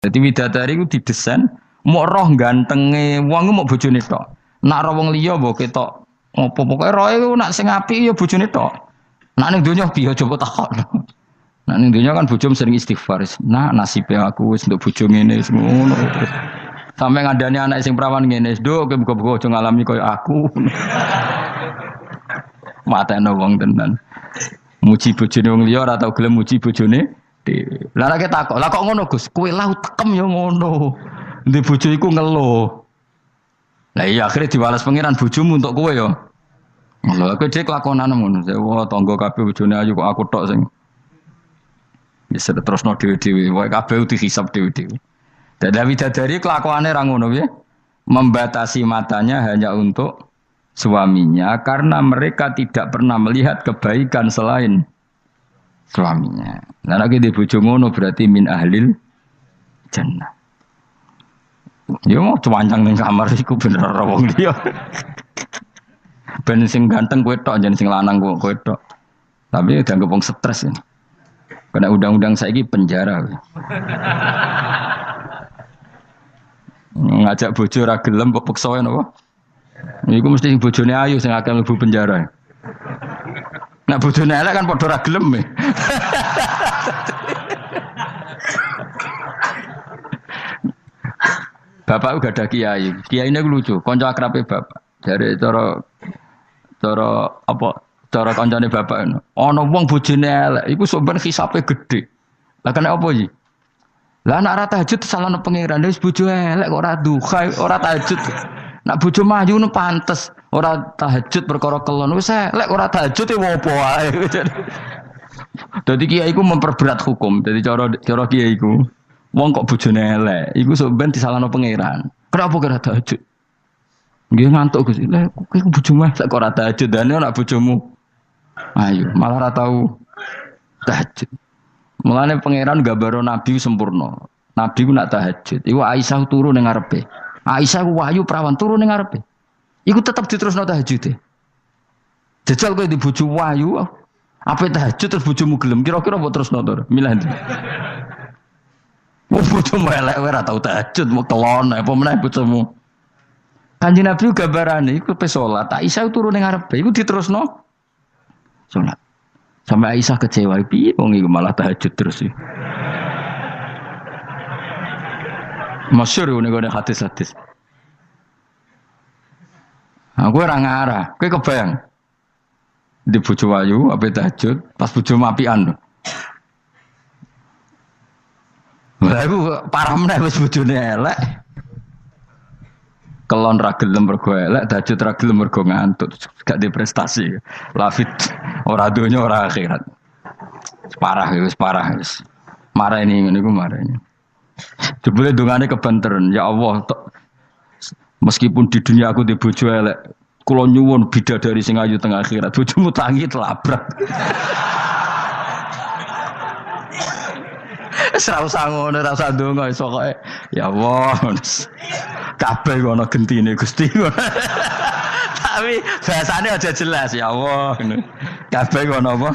Dadi widadari ku didesain mau roh gantenge wong mau bojone tok. Nak roh wong liya mbok ketok opo pokoke roe ku nak sing apik ya bojone tok. Nak ning donya piye coba takokno. Nak ning donya kan bojom sering istighfar. Nah nasibe aku wis untuk bojo ngene ngono. Sampai ngandani anak sing perawan ngene, "Nduk, kowe buka-buka aja ngalami koyo aku." Mateno wong tenan. Muji bojone wong liya ora tau gelem muji bojone dhewe. Lah nek takok, "Lah kok ngono, Gus? Kowe lau tekem ya ngono." Ndek bojo iku ngeluh. Lah iya akhirnya diwales pangeran bojomu untuk kowe ya. Lho aku dhek lakonan ngono. Wah, tangga kabeh bojone ayu kok aku tok sing bisa terusno dhewe-dhewe. Wae kabeh dihisab dhewe-dhewe. Dadi widadari kelakuane ra ngono piye? Membatasi matanya hanya untuk suaminya karena mereka tidak pernah melihat kebaikan selain suaminya. Nah lagi di bojo ngono berarti min ahlil jannah. Yo mau cuancang ning kamar iku bener ora wong liya. Ben sing ganteng kowe tok jan sing lanang kowe tok. Tapi dianggap wong stres ya. Kena undang-undang saiki penjara. Ngajak bojo ra gelem kok peksa napa? Iku mesti bojone ayu sing akeh mlebu penjara. Nek bojone elek kan padha ra gelem. Bapak uga ada kiai. Kiai ini lucu, kanca akrabe bapak. Dari cara apa? Cara kancane bapak ngono. Ana wong bojone elek, iku sampean hisabe gede. Lah kena apa iki? Lah anak ora tahajud salahno pangeran wis bojo elek kok ora duha, ora tahajud. Nak bojo maju nu pantes, ora tahajud perkara kelon wis elek ora tahajud e opo wae. Dadi kiai iku memperberat hukum. Dadi cara kiai iku wong kok bojone elek, iku sampean disalahno pangeran. Kenapa ora tahajud? Nggih ngantuk Gus. Lah kowe bojomu elek kok ora tahajud, dane nek bojomu ayo malah ora tau tahajud. Mulane pangeran gambaro nabi sempurna. Nabi ku nak tahajud. Iku Aisyah turu ning ngarepe. Aisyah ku wahyu perawan turu ning ngarepe. Iku tetep diterusno tahajud. Jajal kowe di bojo wahyu, apa tahajud terus bojomu gelem kira-kira mbok terusno to? Milih ndi? Bojomu elek ora tau tahajud, mau kelon apa meneh bojomu. Kanjeng Nabi gambarane iku pe salat. Aisyah turu ning ngarepe. Iku diterusno salat. Sampai Aisyah kecewa, piye wong iku malah tahajud terus sih. Masyhur ngene hadis-hadis. Aku ora ngarah, kowe kebayang. Di bojo ayu ape tahajud, pas bojo mapian. Lah iku parah meneh wis bojone elek. Kelon ra gelem mergo elek, tahajud ra gelem mergo ngantuk, gak di prestasi. Lafit ora donya ora akhirat. Parah wis. Marah ini ngene iku marah ini. Jebule dongane kebanteran, ya Allah, meskipun di dunia aku di bojo elek, kula nyuwun bidadari sing ayu teng akhirat, bojomu tangi telabrak. Ora usah ngono, ora usah ndonga iso kok. Ya Allah. Kabeh ana gentine Gusti. Tapi bahasane aja jelas ya Allah. Kabeh ana apa?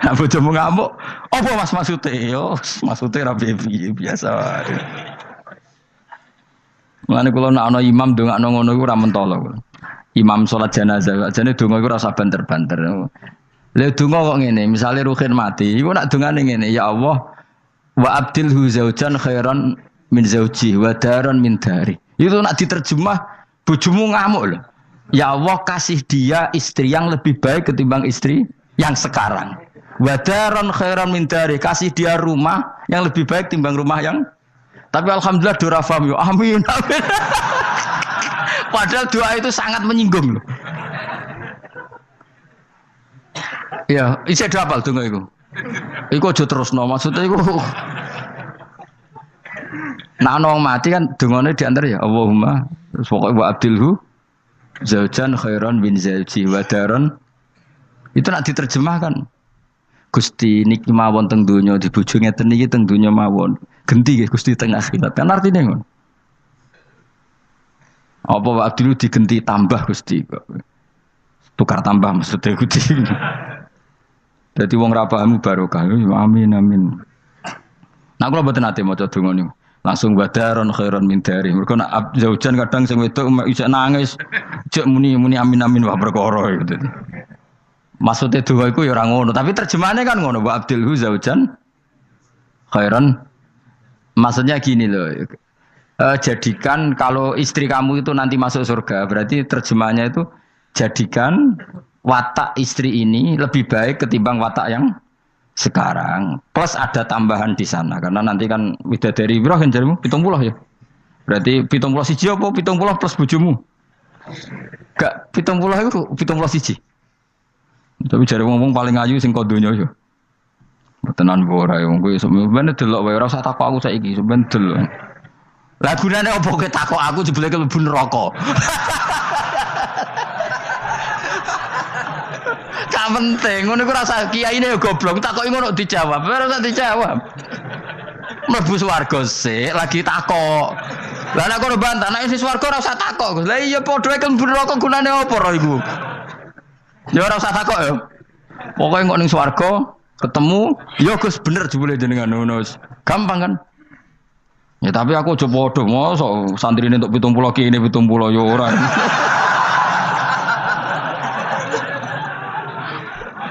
Apa bojomu ngamuk? Apa Mas maksude? Yo, maksude ra piye biasa wae. Mulane kula nek ana imam ndongakno ngono iku ora mentolo. Imam salat jenazah, jane donga iku ora usah banter-banter. Lha donga kok ngene, misale Ruhin mati, iku nak dongane ngene, ya Allah wa abdilhu zaujan khairan min zauji wa daran min dari. Itu nak diterjemah bojomu ngamuk lho. Ya Allah kasih dia istri yang lebih baik ketimbang istri yang sekarang. Wa daran khairan min dari, kasih dia rumah yang lebih baik timbang rumah yang. Tapi alhamdulillah dora faham yo. Amin. Padahal doa itu sangat menyinggung loh. Ya, isih dapal donga iku. Iku aja terusno, maksudnya iku. Nah, ana wong mati kan dongane diantar ya Allahumma pokoke wa abdilhu zaujan khairan min zauji wa daron. Itu nak diterjemahkan. Gusti niki mawon teng donya di bojo ngeten niki teng donya mawon. Genti nggih Gusti teng akhirat. Kan artine ngono. Apa wa abdilhu digenti tambah Gusti kok. Tukar tambah maksudnya Gusti. Jadi wong ra pahamu barokah. Amin amin. Nah kalau mboten nate maca donga niku. Langsung badaron khairon min dari. Mergo nak zaujan kadang sing wedok isih nangis. Cek muni amin amin wah perkara gitu. Maksudnya donga iku ya ora ngono, tapi terjemahannya kan ngono, wa abdilhu zaujan khairon. Maksudnya gini loh. Jadikan kalau istri kamu itu nanti masuk surga, berarti terjemahnya itu jadikan watak istri ini lebih baik ketimbang watak yang sekarang. Plus ada tambahan di sana karena nanti kan widadari piro kan jarimu 70 ya. Berarti 70 siji apa 70 plus bojomu? Gak 70 itu 70 siji. Tapi jare wong paling ayu sing kok donya ya. Tenan ora ya wong kuwi sampeyan delok wae ora usah takok aku saiki sampeyan delok. Lah gunane opo kowe takok aku jebule mlebu neraka. Gak penting, ngono iku rasa kiyaine ya goblok, takoki ngono dijawab, ora usah dijawab. Mlebu swarga sik, lagi takok. Lah nek kono bantah, nek wis swarga ora usah takok, Gus. Lah iya padha ae mlebu neraka gunane apa ora iku? Ya ora usah takok ya. Pokoke kok ning swarga ketemu, ya Gus bener jebule jenengan ngono. Gampang kan? Ya tapi aku aja padha, mosok santrine entuk 70 kene 70 ya ora.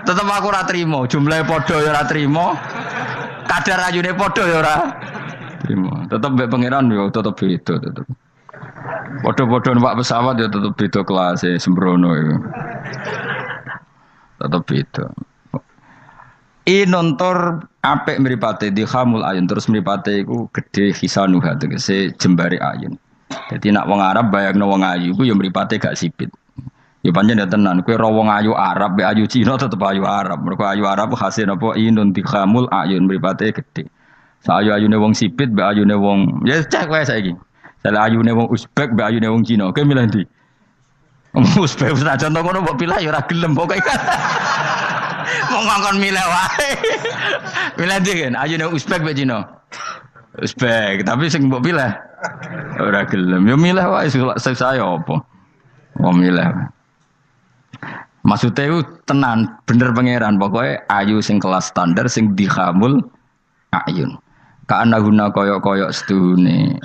Tetep aku ora trimo, jumlahe padha ya ora trimo. Kadar ayune padha ya ora trimo. Tetep mbek pangeran ya tetep beda tetep. Padha-padha numpak pesawat ya tetep beda kelas sembrono iku. Tetep beda. Nontor apik mripate dikhamul ayun terus mripate iku gedhe hisanuha tegese jembare ayun. Dadi nak wong Arab bayangno wong ayu iku ya mripate gak sipit. Ya pancen ya tenan, kowe ro wong ayu Arab be ayu Cina tetep ayu Arab. Mergo ayu Arab hasil apa inun dikhamul ayun mripate gedhe. Sayu-ayune wong sipit be ayune wong ya cek wae saiki. Sale ayune wong Uzbek be ayune wong Cina. Kowe milih ndi? Uzbek wis contoh ngono mbok pilih ya ora gelem pokoke. Wong ngongkon milih wae. Milih ndi kan ayune Uzbek be Cina. Uzbek, tapi sing mbok pilih ora gelem. Ya milih wae saya apa? Wong milih. Maksudnya itu tenan, bener pangeran pokoknya ayu sing kelas standar sing dikhamul ayun. Kaana guna koyok-koyok seduhune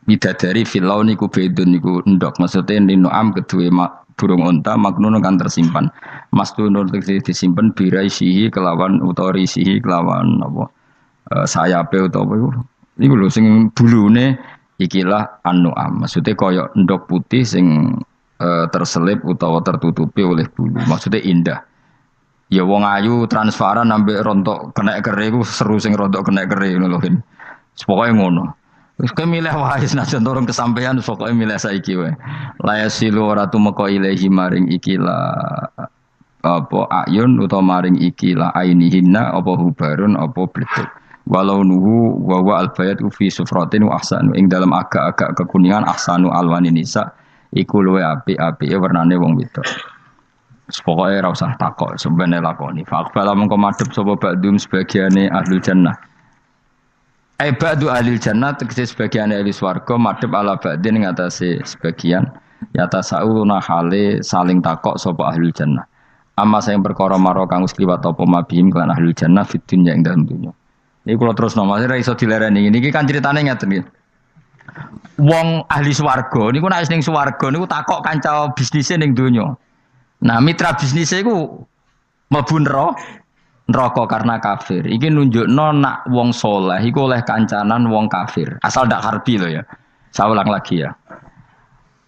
bidadari filau niku bedun niku endok. Maksudnya ninu'am kedua burung unta maknun kan tersimpan. Mastunur disimpan biraisihi kelawan utorisihi kelawan apa sayape utawa apa iku lho sing bulune ikilah an-nu'am. Maksudnya koyok endok putih sing terselip utawa tertutupi oleh bulu. Maksudnya indah. Ya wong ayu transparan ambek rontok kena kere iku seru sing rontok kena kere ngono lho. Pokoke ngono. Wis kowe milih wae senajan turun kesampaian pokoke milih saiki wae. La yasilu ora tumeka ilahi maring ikila apa ayun utawa maring ikila ainihinna apa hubarun apa bleduk. Walau nuhu wa wa albayat fi sufratin wa ahsanu ing dalam agak-agak kekuningan ahsanu alwani nisa iku luwe apik-apike warnane wong wedok. Pokoke ora usah takok, sampeyan lakoni. Faqbala mengko madhep sapa ba'dum sebagiane ahlul jannah. Ba'du ahlil jannah tegese sebagiane ahli swarga madhep ala ba'din ing atase sebagian ya tasauluna hale saling takok sapa ahlul jannah. Amma sing perkara maro kang wis kliwat apa mabihim lan ahlul jannah fid dunya ing dalem dunya. Iki kula terusno Mas ora iso dilereni. Niki kan critane ngeten iki. Wong ahli swarga niku nek ning swarga niku takok kanca bisnise ning donya. Nah, mitra bisnise iku mlebu neraka karena kafir. Iki nunjukno nak wong saleh iku oleh kancanan wong kafir. Asal ndak harbi lho ya. Saya ulang lagi ya.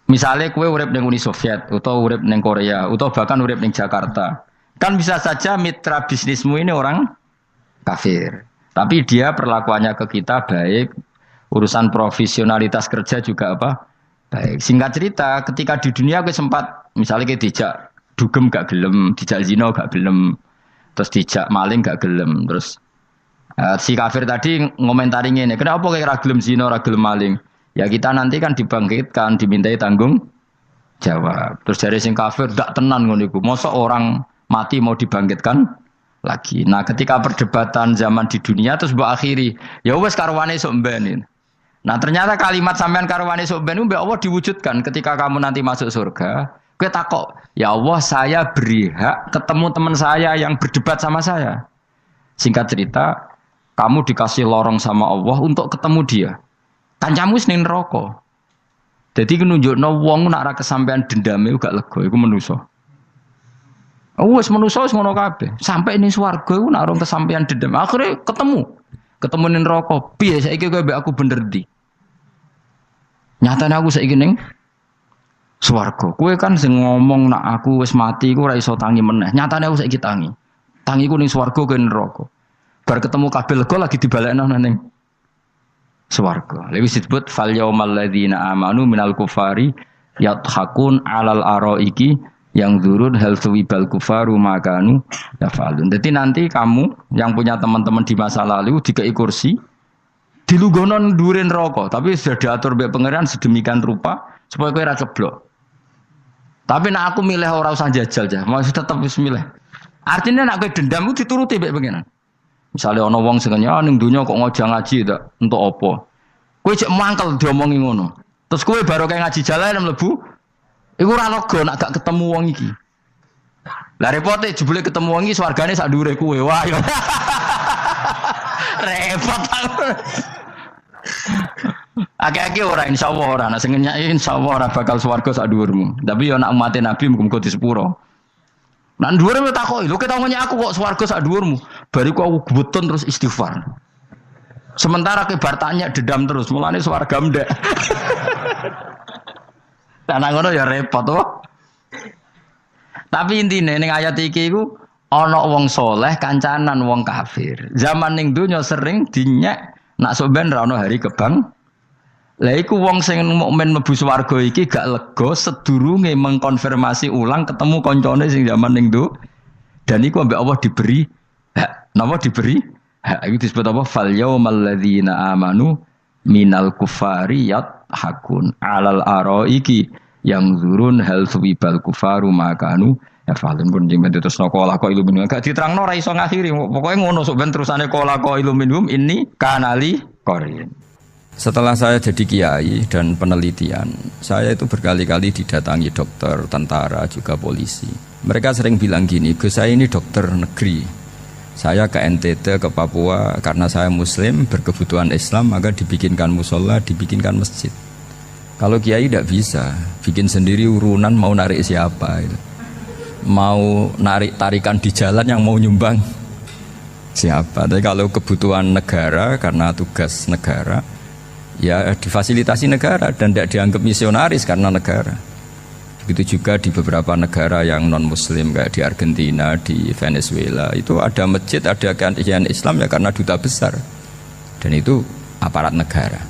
Misalnya kowe urip ning Uni Soviet utawa urip ning Korea utawa bahkan urip ning Jakarta. Kan bisa saja mitra bisnismu ini orang kafir. Tapi dia perlakuannya ke kita baik. Urusan profesionalitas kerja juga apa? Baik. Singkat cerita, ketika di dunia aku sempat, misalnya kita dijak dugem gak gelem, dijak zina gak gelem, terus dijak maling gak gelem, terus si kafir tadi ngomentari ngene, kenapa kayak ora gelem zina, ora gelem maling? Ya kita nanti kan dibangkitkan, dimintai tanggung jawab. Terus dari sing kafir ndak tenan ngono iku. Mosok orang mati mau dibangkitkan lagi. Nah, ketika perdebatan zaman di dunia terus mbok akhiri, ya wis karwane sok mben. Nah ternyata kalimat sampean karwane sok ben mbek Allah diwujudkan ketika kamu nanti masuk surga. Kowe takok, ya Allah saya beri hak ketemu teman saya yang berdebat sama saya. Singkat cerita, Kamu dikasih lorong sama Allah untuk ketemu dia. Kancamu wis ning neraka. Jadi nunjukno wong nak ra kesampean dendame gak lega iku manusa. Wis manusa wis ngono kabeh. Sampai ning swarga iku nak ora kesampean dendam. Akhire ketemu ning neraka. Piye saiki kowe mbek aku bener ndi? Nyatane aku saiki ning swarga. Kowe kan sing ngomong nak aku wis mati iku ora iso tangi meneh. Nyatane aku saiki tangi. Tangiku ning swarga kowe neraka. Bar ketemu kabeh lega lagi dibalekno ning swarga. Lha wis disebut fal yaumal ladzina amanu minal kufari yadhakun alal araiki yang zurun hal suwibal kufaru makanu yafalun. Jadi nanti kamu yang punya teman-teman di masa lalu dikei kursi dilunggono ndurin rokok, tapi sudah diatur mbek pangeran sedemikian rupa supaya kowe ora ceblok. Tapi nek aku milih ora usah jajal ya, mau tetep wis milih. Artinya nek kowe dendam ku dituruti mbek pangeran. Misalnya ana wong sing ning donya kok ngojang ngaji ta, entuk apa? Kowe cek mangkel diomongi ngono. Terus kowe baru kayak ngaji jalan mlebu, iku ora lega nek gak ketemu wong iki. Lah repote jebule ketemu wong iki swargane sak dhuwure kowe. Wah yo. Repot. Akeh-akeh ora insyaallah ora, nek sing nyai insyaallah ora bakal swarga sak dhuwurmu. Tapi yo nek umat Nabi muga-muga di sepuro. Nak dhuwure wis takoki, lho ketangone aku kok swarga sak dhuwurmu. Bariku aku gebutun terus istighfar. Sementara kebar tanya dendam terus, mulane swarga ndek. Tanah ngono ya repot toh. Tapi intine ning ayat iki iku ana wong saleh kancanan wong kafir. Zaman ning donya sering dinyek nak sampean ra ono hari kebang. Lah iku wong sing mukmin mlebu swarga iki gak lega sedurunge mengkonfirmasi ulang ketemu koncone sing zaman ning do. Dan iku ambek Allah diberi hak. Napa diberi? Hak iku disebut apa? Fal yaumal ladzina amanu minal kufari yadhakun alal araiki yang zurun hal suwibal kufaru makanu ya falun pun jeng terus nokola ko iluminum gak diterangno ora iso ngakhiri pokoke ngono sok ben terusane kola ko iluminum ini kanali korin. Setelah saya jadi kiai dan penelitian, saya itu berkali-kali didatangi dokter, tentara, juga polisi. Mereka sering bilang gini, "Gus, saya ini dokter negeri. Saya ke NTT, ke Papua, karena saya muslim, berkebutuhan Islam, maka dibikinkan musola, dibikinkan masjid. Kalau kiai tidak bisa, bikin sendiri urunan mau narik siapa itu. Mau narik tarikan di jalan yang mau nyumbang siapa. Tapi kalau kebutuhan negara, karena tugas negara, ya difasilitasi negara dan tidak dianggap misionaris karena negara. Begitu juga di beberapa negara yang non muslim kayak di Argentina, di Venezuela itu ada masjid, ada kajian Islam ya karena duta besar dan itu aparat negara.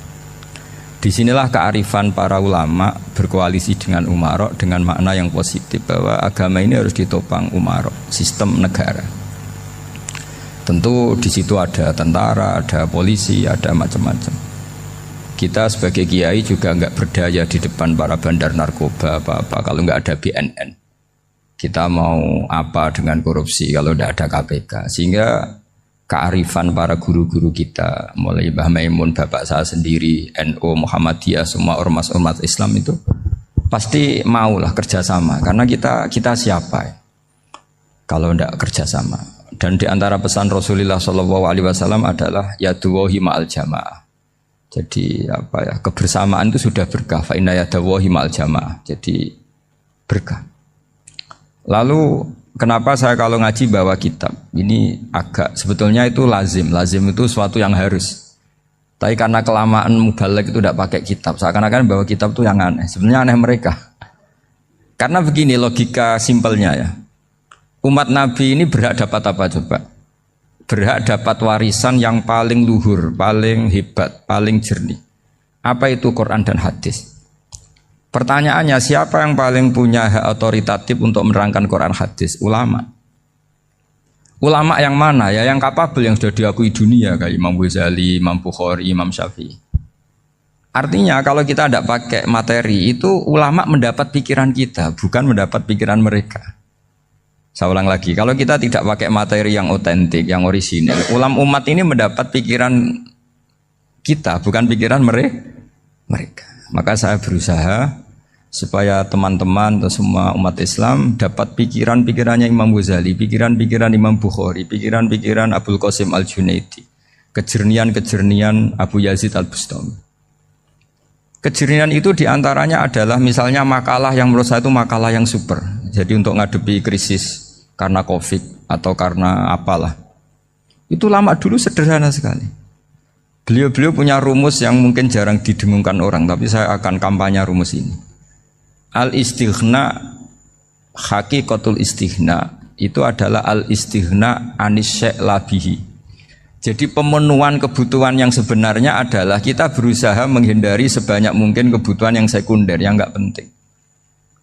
Disinilah kearifan para ulama berkoalisi dengan umarok dengan makna yang positif bahwa agama ini harus ditopang umarok, sistem negara. Tentu di situ ada tentara, ada polisi, ada macam-macam. Kita sebagai kiai juga enggak berdaya di depan para bandar narkoba apa-apa kalau enggak ada BNN. Kita mau apa dengan korupsi kalau enggak ada KPK. Sehingga kearifan para guru-guru kita, mulai Mbah Maimun, bapak saya sendiri, NU, Muhammadiyah, semua ormas-ormas Islam itu pasti maulah kerjasama. Karena kita siapa ya? Kalau enggak kerjasama. Dan di antara pesan Rasulullah SAW adalah yaduwahi ma'al jamaah. Jadi apa ya, kebersamaan itu sudah berkah. Fa inna yadallahi ma'al jamaah. Jadi berkah. Lalu kenapa saya kalau ngaji bawa kitab? Ini agak sebetulnya itu lazim. Lazim itu suatu yang harus. Tapi karena kelamaan mubaligh itu tidak pakai kitab. Seakan-akan bawa kitab itu yang aneh. Sebenarnya aneh mereka. Karena begini logika simpelnya ya. Umat Nabi ini berhak dapat apa coba? Berhak dapat warisan yang paling luhur, paling hebat, paling jernih. Apa itu Quran dan hadis? Pertanyaannya, siapa yang paling punya hak otoritatif untuk menerangkan Quran hadis? Ulama. Ulama yang mana? Ya yang kapabel, yang sudah diakui dunia kayak Imam Ghazali, Imam Bukhari, Imam Syafi'i. Artinya kalau kita tidak pakai materi itu ulama mendapat pikiran kita, bukan mendapat pikiran mereka. Saya ulang lagi, kalau kita tidak pakai materi yang otentik, yang orisinil, umat ini mendapat pikiran kita, bukan pikiran mereka. Maka saya berusaha supaya teman-teman atau semua umat Islam dapat pikiran-pikirannya Imam Ghazali, pikiran-pikiran Imam Bukhari, pikiran-pikiran Abdul Qasim Al-Junaidi. kejernian Abu Yazid Al-Bustami. Kejernian itu diantaranya adalah misalnya makalah yang menurut saya itu makalah yang super. Jadi untuk ngadepi krisis karena COVID atau karena apalah. Itu lama dulu sederhana sekali. Beliau punya rumus yang mungkin jarang didengungkan orang, tapi saya akan kampanye rumus ini. Al-istighna haqiqatul istighna itu adalah al-istighna anis syai' labihi. Jadi pemenuhan kebutuhan yang sebenarnya adalah kita berusaha menghindari sebanyak mungkin kebutuhan yang sekunder, yang enggak penting.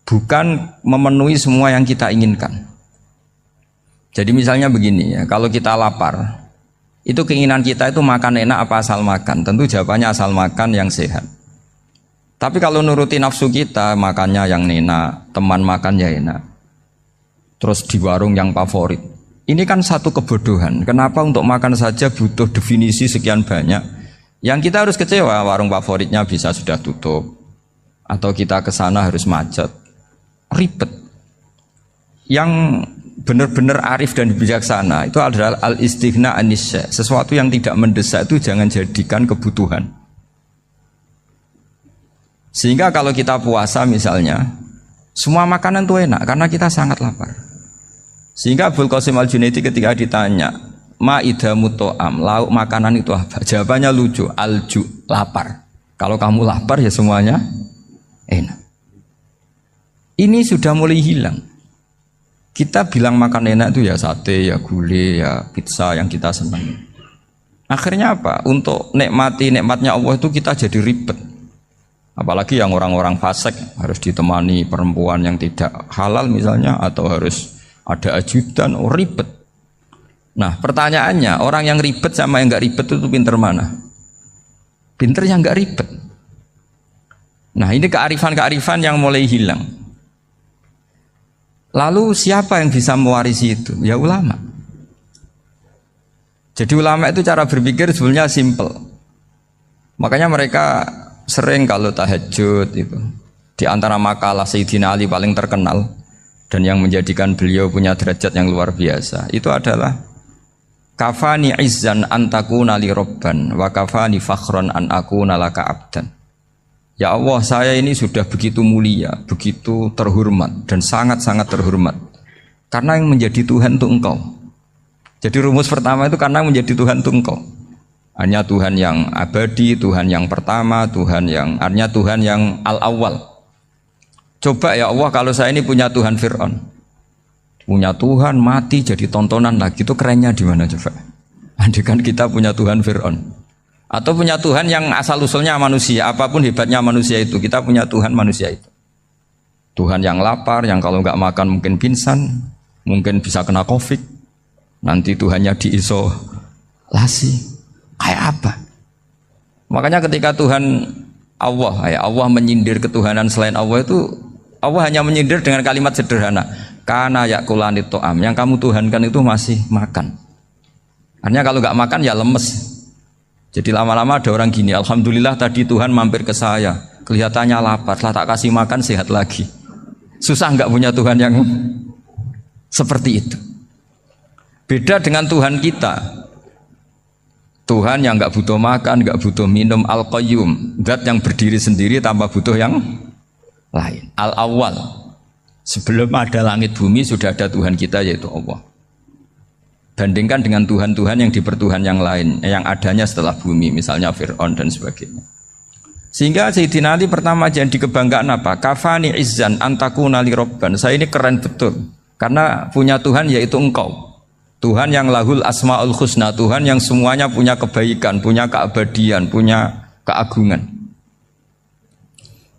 Bukan memenuhi semua yang kita inginkan. Jadi misalnya begini ya, kalau kita lapar, itu keinginan kita itu makan enak apa asal makan? Tentu jawabannya asal makan yang sehat. Tapi kalau nuruti nafsu kita, makannya yang enak, teman makan ya enak. Terus di warung yang favorit. Ini kan satu kebodohan. Kenapa untuk makan saja butuh definisi sekian banyak? Yang kita harus kecewa, warung favoritnya bisa sudah tutup. Atau kita ke sana harus macet. Ribet. Yang benar-benar arif dan bijaksana itu adalah al-istighna anisya. Sesuatu yang tidak mendesak itu jangan jadikan kebutuhan. Sehingga kalau kita puasa misalnya, semua makanan itu enak karena kita sangat lapar. Sehingga Abul Qasim Al-Junaidi ketika ditanya, ma'idamu to'am, lauk makanan itu apa? Jawabannya lucu, alju, lapar. Kalau kamu lapar ya semuanya enak. Ini sudah mulai hilang. Kita bilang makan enak itu ya sate, ya gulai, ya pizza yang kita senang. Akhirnya apa? Untuk nikmatnya Allah itu kita jadi ribet. Apalagi yang orang-orang fasik harus ditemani perempuan yang tidak halal misalnya, atau harus ada ajudan, ribet. Nah pertanyaannya, orang yang ribet sama yang nggak ribet itu pinter mana? Pinter yang nggak ribet. Nah ini kearifan-kearifan yang mulai hilang. Lalu siapa yang bisa mewarisi itu? Ya ulama. Jadi ulama itu cara berpikir sebenarnya simple. Makanya mereka sering kalau tahajud itu, di antara makalah Sayyidina Ali paling terkenal dan yang menjadikan beliau punya derajat yang luar biasa itu adalah kafani izzan antakuna li robban wa kafani fakhron an akuna laka abdan. Ya Allah, saya ini sudah begitu mulia, begitu terhormat dan sangat-sangat terhormat karena yang menjadi Tuhan itu Engkau. Jadi rumus pertama itu karena menjadi Tuhan itu Engkau. Hanya Tuhan yang abadi, Tuhan yang pertama, hanya Tuhan yang al-awwal. Coba ya Allah, kalau saya ini punya Tuhan Fir'aun, punya Tuhan mati jadi tontonan lagi, itu kerennya di mana coba? Andaikan kita punya Tuhan Fir'aun, atau punya Tuhan yang asal-usulnya manusia, apapun hebatnya manusia itu, kita punya Tuhan manusia itu. Tuhan yang lapar, yang kalau nggak makan mungkin pingsan, mungkin bisa kena COVID, nanti Tuhannya diisolasi. Kayak apa? Makanya ketika Tuhan Allah menyindir ketuhanan selain Allah itu, Allah hanya menyindir dengan kalimat sederhana, kana yakulanit to'am, yang kamu tuhankan itu masih makan. Artinya kalau nggak makan ya lemes. Jadi lama-lama ada orang gini, alhamdulillah tadi Tuhan mampir ke saya, kelihatannya lapar, setelah tak kasih makan sehat lagi. Susah nggak punya Tuhan yang seperti itu. Beda dengan Tuhan kita. Tuhan yang nggak butuh makan, nggak butuh minum, al-qayyum, zat yang berdiri sendiri tanpa butuh yang lain. Al-awwal, sebelum ada langit bumi sudah ada Tuhan kita yaitu Allah. Bandingkan dengan Tuhan-Tuhan yang dipertuhan yang lain, yang adanya setelah bumi, misalnya Fir'aun dan sebagainya. Sehingga Sayyidina Ali pertama jadi kebanggaan apa? Kafani izzan antakuna li robban. Saya ini keren betul karena punya Tuhan yaitu Engkau. Tuhan yang lahul asma'ul husna, Tuhan yang semuanya punya kebaikan, punya keabadian, punya keagungan.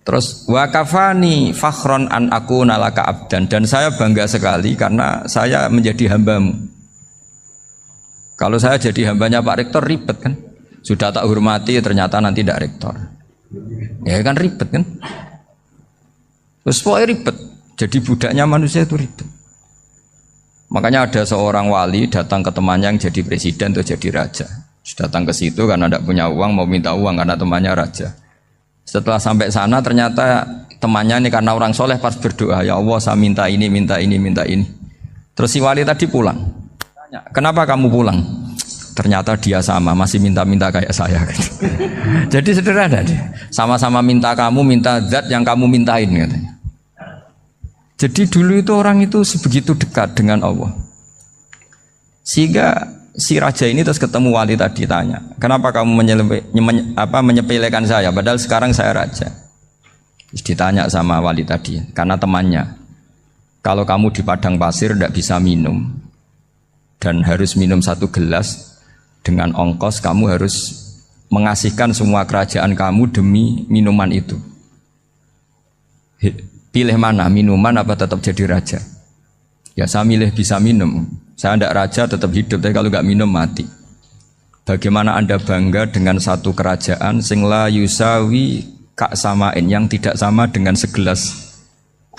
Terus wa kafani fakhron an akuna laka abdan, dan saya bangga sekali karena saya menjadi hambamu. Kalau saya jadi hambanya Pak Rektor ribet kan? Sudah tak hormati ternyata nanti tidak rektor. Ya kan ribet kan? Terus pokoknya ribet. Jadi budaknya manusia itu ribet. Makanya ada seorang wali datang ke temannya yang jadi presiden atau jadi raja. Datang ke situ karena tidak punya uang, mau minta uang karena temannya raja. Setelah sampai sana ternyata temannya ini karena orang soleh pas berdoa, ya Allah saya minta ini, minta ini, minta ini. Terus si wali tadi pulang. Tanya, kenapa kamu pulang? ternyata dia sama, masih minta-minta kayak saya. Gitu. Jadi sederhana dia. Sama-sama minta kamu, minta zat yang kamu mintain katanya. Jadi dulu itu orang itu sebegitu dekat dengan Allah. Sehingga si raja ini terus ketemu wali tadi tanya, kenapa kamu menyepelekan saya? Padahal sekarang saya raja. Terus ditanya sama wali tadi, karena temannya, kalau kamu di padang pasir tidak bisa minum dan harus minum 1 gelas. Dengan ongkos kamu harus mengasihkan semua kerajaan kamu demi minuman itu. Pilih mana, minuman apa tetap jadi raja? Ya saya milih bisa minum. Saya tidak raja tetap hidup, tapi kalau nggak minum mati. Bagaimana Anda bangga dengan satu kerajaan sing la yusawi kak samain, yang tidak sama dengan segelas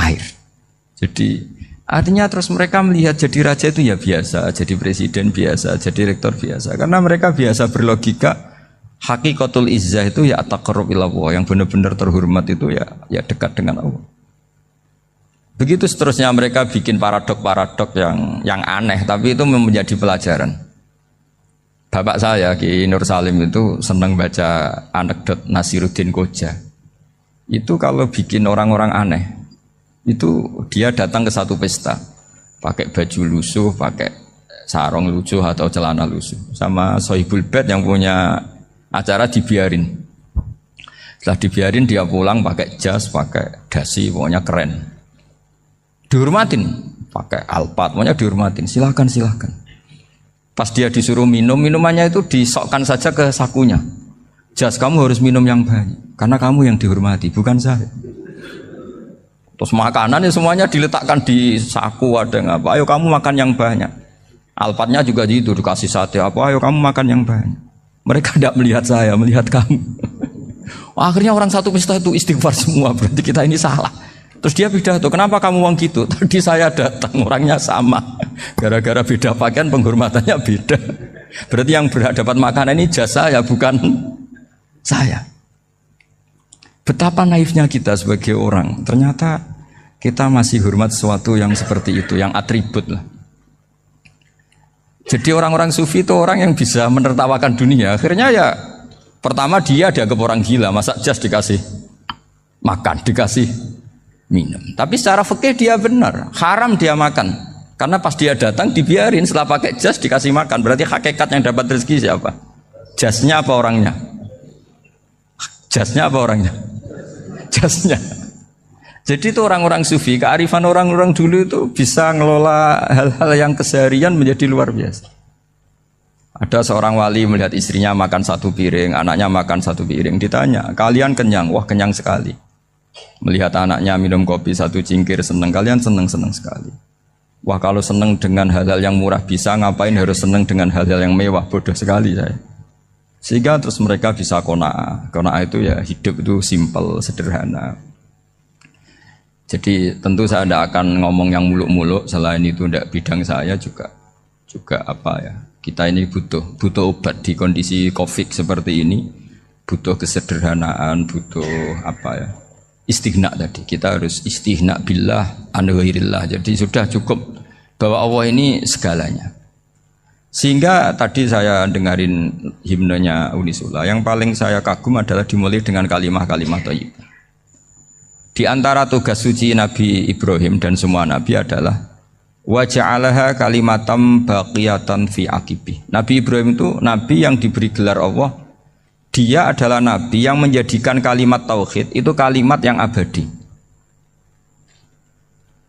air. Jadi artinya terus mereka melihat jadi raja itu ya biasa, jadi presiden biasa, jadi rektor biasa. Karena mereka biasa berlogika, hakikatul izzah itu ya taqarrub ila Allah, yang benar-benar terhormat itu ya dekat dengan Allah. Begitu seterusnya mereka bikin paradok-paradok yang aneh, tapi itu menjadi pelajaran. Bapak saya Ki Nur Salim itu senang baca anekdot Nasiruddin Koja. Itu kalau bikin orang-orang aneh, itu dia datang ke satu pesta pakai baju lusuh, pakai sarung lusuh atau celana lusuh, sama Sohibul Bait yang punya acara dibiarin. Setelah dibiarin dia pulang pakai jas, pakai dasi, pokoknya keren, dihormatin, pakai alpat, pokoknya dihormatin, silakan. Pas dia disuruh minum, minumannya itu disokkan saja ke sakunya. Jas, kamu harus minum yang banyak karena kamu yang dihormati, bukan saya. Terus makanan semuanya diletakkan di saku, ada yang apa, ayo kamu makan yang banyak. Alpatnya juga gitu, dikasih sate apa, ayo kamu makan yang banyak. Mereka tidak melihat saya, melihat kamu. Akhirnya orang satu pesta itu istighfar semua, berarti kita ini salah. Terus dia pidato, kenapa kamu uang gitu? Tadi saya datang, orangnya sama. Gara-gara beda pakaian, penghormatannya beda. Berarti yang berhak dapat makanan ini jasa ya, bukan saya. Betapa naifnya kita sebagai orang. Ternyata kita masih hormat sesuatu yang seperti itu, yang atribut lah. Jadi orang-orang sufi itu orang yang bisa menertawakan dunia. Akhirnya ya pertama dia dianggap orang gila, masa jas dikasih makan, dikasih minum. Tapi secara fikih dia benar, haram dia makan. Karena pas dia datang dibiarin, setelah pakai jas dikasih makan. Berarti hakikat yang dapat rezeki siapa? Jasnya apa orangnya? Jasnya apa orangnya? Jasnya. Jadi itu orang-orang sufi, kearifan orang-orang dulu itu bisa ngelola hal-hal yang keseharian menjadi luar biasa. Ada seorang wali melihat istrinya makan 1 piring, anaknya makan 1 piring. Ditanya, kalian kenyang? Wah, kenyang sekali. Melihat anaknya minum kopi 1 cingkir, senang. Kalian senang sekali. Wah, kalau senang dengan hal-hal yang murah bisa, ngapain harus senang dengan hal-hal yang mewah? Bodoh sekali saya. Sehingga terus mereka bisa qanaah. Qanaah itu ya hidup itu simpel, sederhana. Jadi tentu saya tidak akan ngomong yang muluk-muluk, selain itu tidak bidang saya juga apa ya. Kita ini butuh obat di kondisi Covid seperti ini, butuh kesederhanaan, butuh apa ya? Istighna tadi. Kita harus istighna billah an ghairillah. Jadi sudah cukup bahwa Allah ini segalanya. Sehingga tadi saya dengarin himnenya Unisula, yang paling saya kagum adalah dimulai dengan kalimat-kalimat thayyibah. Di antara tugas suci Nabi Ibrahim dan semua Nabi adalah wa ja'alaha kalimatam baqiyatan fi aqibih. Nabi Ibrahim itu Nabi yang diberi gelar Allah. Dia adalah Nabi yang menjadikan kalimat tauhid itu kalimat yang abadi.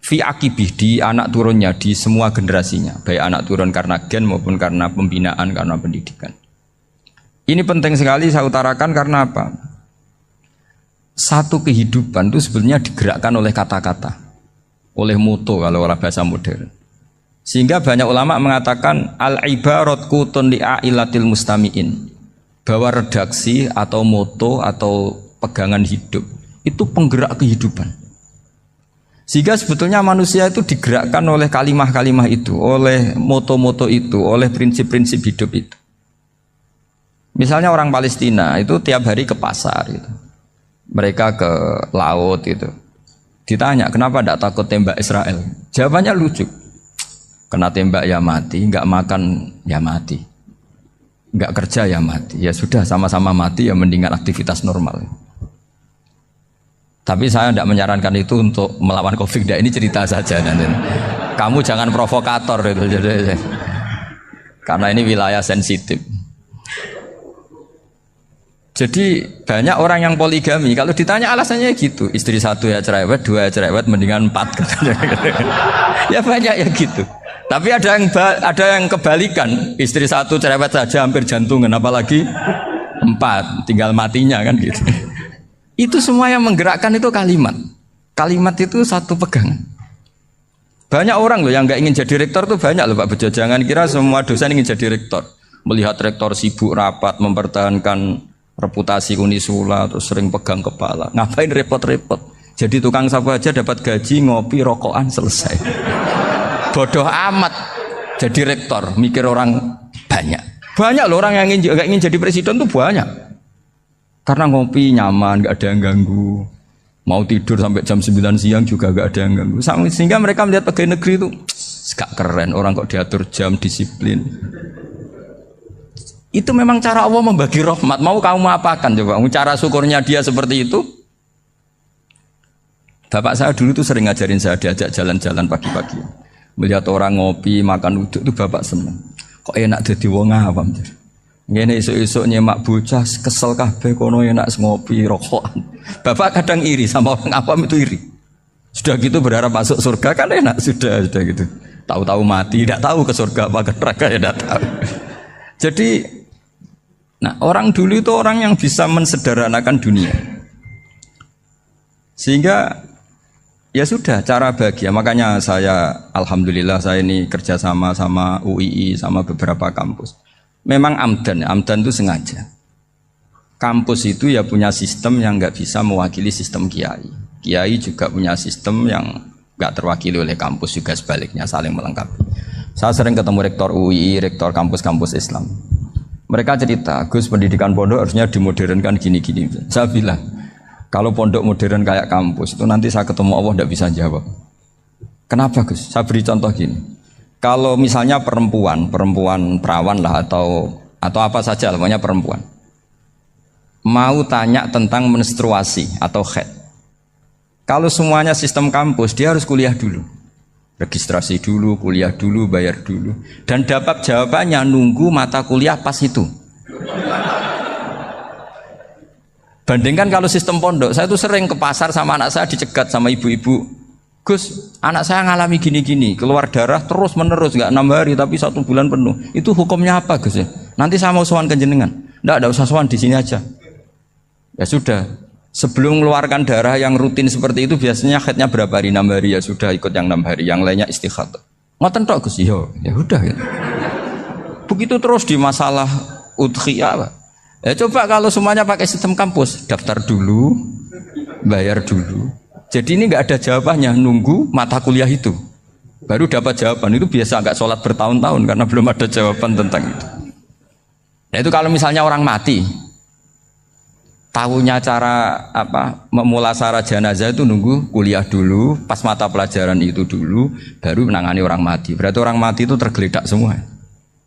Fi akibih, di anak turunnya, di semua generasinya, baik anak turun karena gen maupun karena pembinaan, karena pendidikan. Ini penting sekali saya utarakan karena apa? Satu kehidupan itu sebenarnya digerakkan oleh kata-kata, oleh moto kalau orang bahasa modern. Sehingga banyak ulama mengatakan al-ibarat kutun li'ailatil mustami'in, bahwa redaksi atau moto atau pegangan hidup itu penggerak kehidupan. Sehingga sebetulnya manusia itu digerakkan oleh kalimah-kalimah itu, oleh moto-moto itu, oleh prinsip-prinsip hidup itu. Misalnya orang Palestina itu tiap hari ke pasar gitu. Mereka ke laut itu. Ditanya, kenapa tidak takut tembak Israel? Jawabannya lucu. Kena tembak ya mati, enggak makan ya mati. nggak kerja ya mati. Ya sudah sama-sama mati ya mendingan aktivitas normal. Tapi saya tidak menyarankan itu untuk melawan COVID. Ini cerita saja nanti. Kamu jangan provokator itu. Karena ini wilayah sensitif. Jadi banyak orang yang poligami. Kalau ditanya alasannya gitu, istri satu ya cerewet, dua ya cerewet, mendingan 4. Ya banyak ya gitu. Tapi ada yang kebalikan, istri satu cerewet saja hampir jantungan, apalagi 4, tinggal matinya kan gitu. Itu semua yang menggerakkan itu kalimat. Kalimat itu satu pegangan. Banyak orang loh yang nggak ingin jadi rektor tuh banyak loh Pak Bejo. Jangan kira semua dosen ingin jadi rektor. Melihat rektor sibuk rapat, mempertahankan reputasi Unisula, terus sering pegang kepala. Ngapain repot-repot? Jadi tukang sapu aja dapat gaji, ngopi, rokokan, selesai. Bodoh amat jadi rektor, mikir orang banyak. Banyak loh orang yang nggak ingin jadi presiden tuh banyak. Karena ngopi nyaman, gak ada yang ganggu. Mau tidur sampai jam 9 siang juga gak ada yang ganggu. Sehingga mereka melihat pegawai negeri itu gak keren, orang kok diatur jam, disiplin. Itu memang cara Allah membagi rahmat. Mau kamu apakan coba? Cara syukurnya dia seperti itu. Bapak saya dulu tuh sering ngajarin saya, diajak jalan-jalan pagi-pagi. Melihat orang ngopi, makan uduk itu bapak senang. Kok enak jadi wong awam. Ngene esuk-esuk nyemak bocah kesel kabeh kono enak ngopi rokokan. Bapak kadang iri sama orang awam itu iri. Sudah gitu berharap masuk surga kan enak sudah gitu. Tahu-tahu mati, tidak tahu ke surga apa ke neraka ya tidak tahu. Jadi nah, orang dulu itu orang yang bisa mensederhanakan dunia. Sehingga ya sudah cara bahagia. Makanya saya alhamdulillah saya ini kerjasama sama UII sama beberapa kampus. Memang amdan itu sengaja. Kampus itu ya punya sistem yang nggak bisa mewakili sistem kiai. Kiai juga punya sistem yang nggak terwakili oleh kampus juga sebaliknya saling melengkapi. Saya sering ketemu rektor UI, rektor kampus-kampus Islam. Mereka cerita, Gus pendidikan pondok harusnya dimodernkan gini-gini. Saya bilang, kalau pondok modern kayak kampus itu nanti saya ketemu Allah nggak bisa jawab. Kenapa Gus? Saya beri contoh gini. Kalau misalnya perempuan perawan lah atau apa saja namanya perempuan mau tanya tentang menstruasi atau haid. Kalau semuanya sistem kampus dia harus kuliah dulu. Registrasi dulu, kuliah dulu, bayar dulu dan dapat jawabannya nunggu mata kuliah pas itu. Bandingkan kalau sistem pondok, saya tuh sering ke pasar sama anak saya dicegat sama ibu-ibu. Gus, anak saya ngalami gini-gini, keluar darah terus menerus, nggak 6 hari tapi 1 bulan penuh. Itu hukumnya apa Gus ya? Nanti saya mau sowan ke jenengan. Nggak usah sowan di sini aja. Ya sudah, sebelum mengeluarkan darah yang rutin seperti itu biasanya haidnya berapa hari? 6 hari ya sudah ikut yang 6 hari, yang lainnya istighatsah. Ngoten tok Gus, ya udah ya. Begitu terus di masalah udhiyah Pak. Ya coba kalau semuanya pakai sistem kampus, daftar dulu, bayar dulu. Jadi ini nggak ada jawabannya, nunggu mata kuliah itu baru dapat jawaban. Itu biasa nggak sholat bertahun-tahun karena belum ada jawaban tentang itu. Nah itu kalau misalnya orang mati, tahunya cara apa memulasara jenazah itu nunggu kuliah dulu, pas mata pelajaran itu dulu, baru menangani orang mati. Berarti orang mati itu tergeledak semua.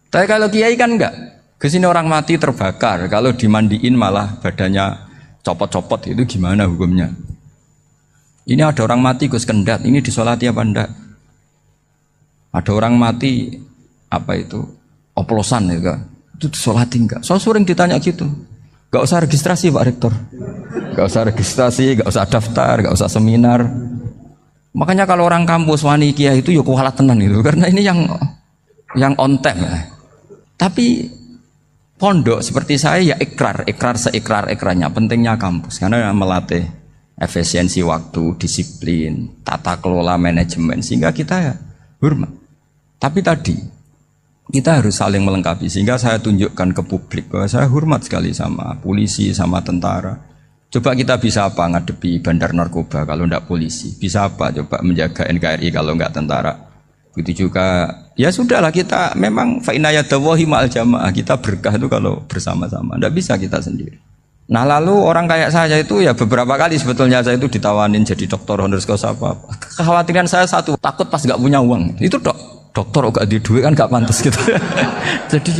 Tapi kalau kiai kan enggak. Kesini orang mati terbakar, kalau dimandiin malah badannya copot-copot, itu gimana hukumnya? Ini ada orang mati Gus Kendat, ini disolati apa enggak? Ada orang mati apa itu oplosan ya kan? Itu disolati enggak? Soal sering ditanya gitu. Gak usah registrasi Pak Rektor, gak usah registrasi, gak usah daftar, gak usah seminar. Makanya kalau orang kampus wani kiai itu ya kualat tenan gitu, karena ini yang on time. Ya. Tapi pondok seperti saya ya ikrar seikrar-ikrarnya pentingnya kampus karena melatih efisiensi waktu, disiplin, tata kelola manajemen sehingga kita ya hormat. Tapi tadi kita harus saling melengkapi sehingga saya tunjukkan ke publik bahwa saya hormat sekali sama polisi, sama tentara. Coba kita bisa apa ngadepi bandar narkoba kalau enggak polisi? Bisa apa coba menjaga NKRI kalau enggak tentara? Begitu juga ya sudahlah kita memang fa inna yadallahi ma'al jamaah, kita berkah itu kalau bersama-sama. Enggak bisa kita sendiri. Nah lalu orang kayak saya itu ya beberapa kali sebetulnya saya itu ditawanin jadi dokter honoris causa apa. Kekhawatiran saya satu, takut pas nggak punya uang. Itu dokter gak di duit kan nggak pantas gitu. Jadi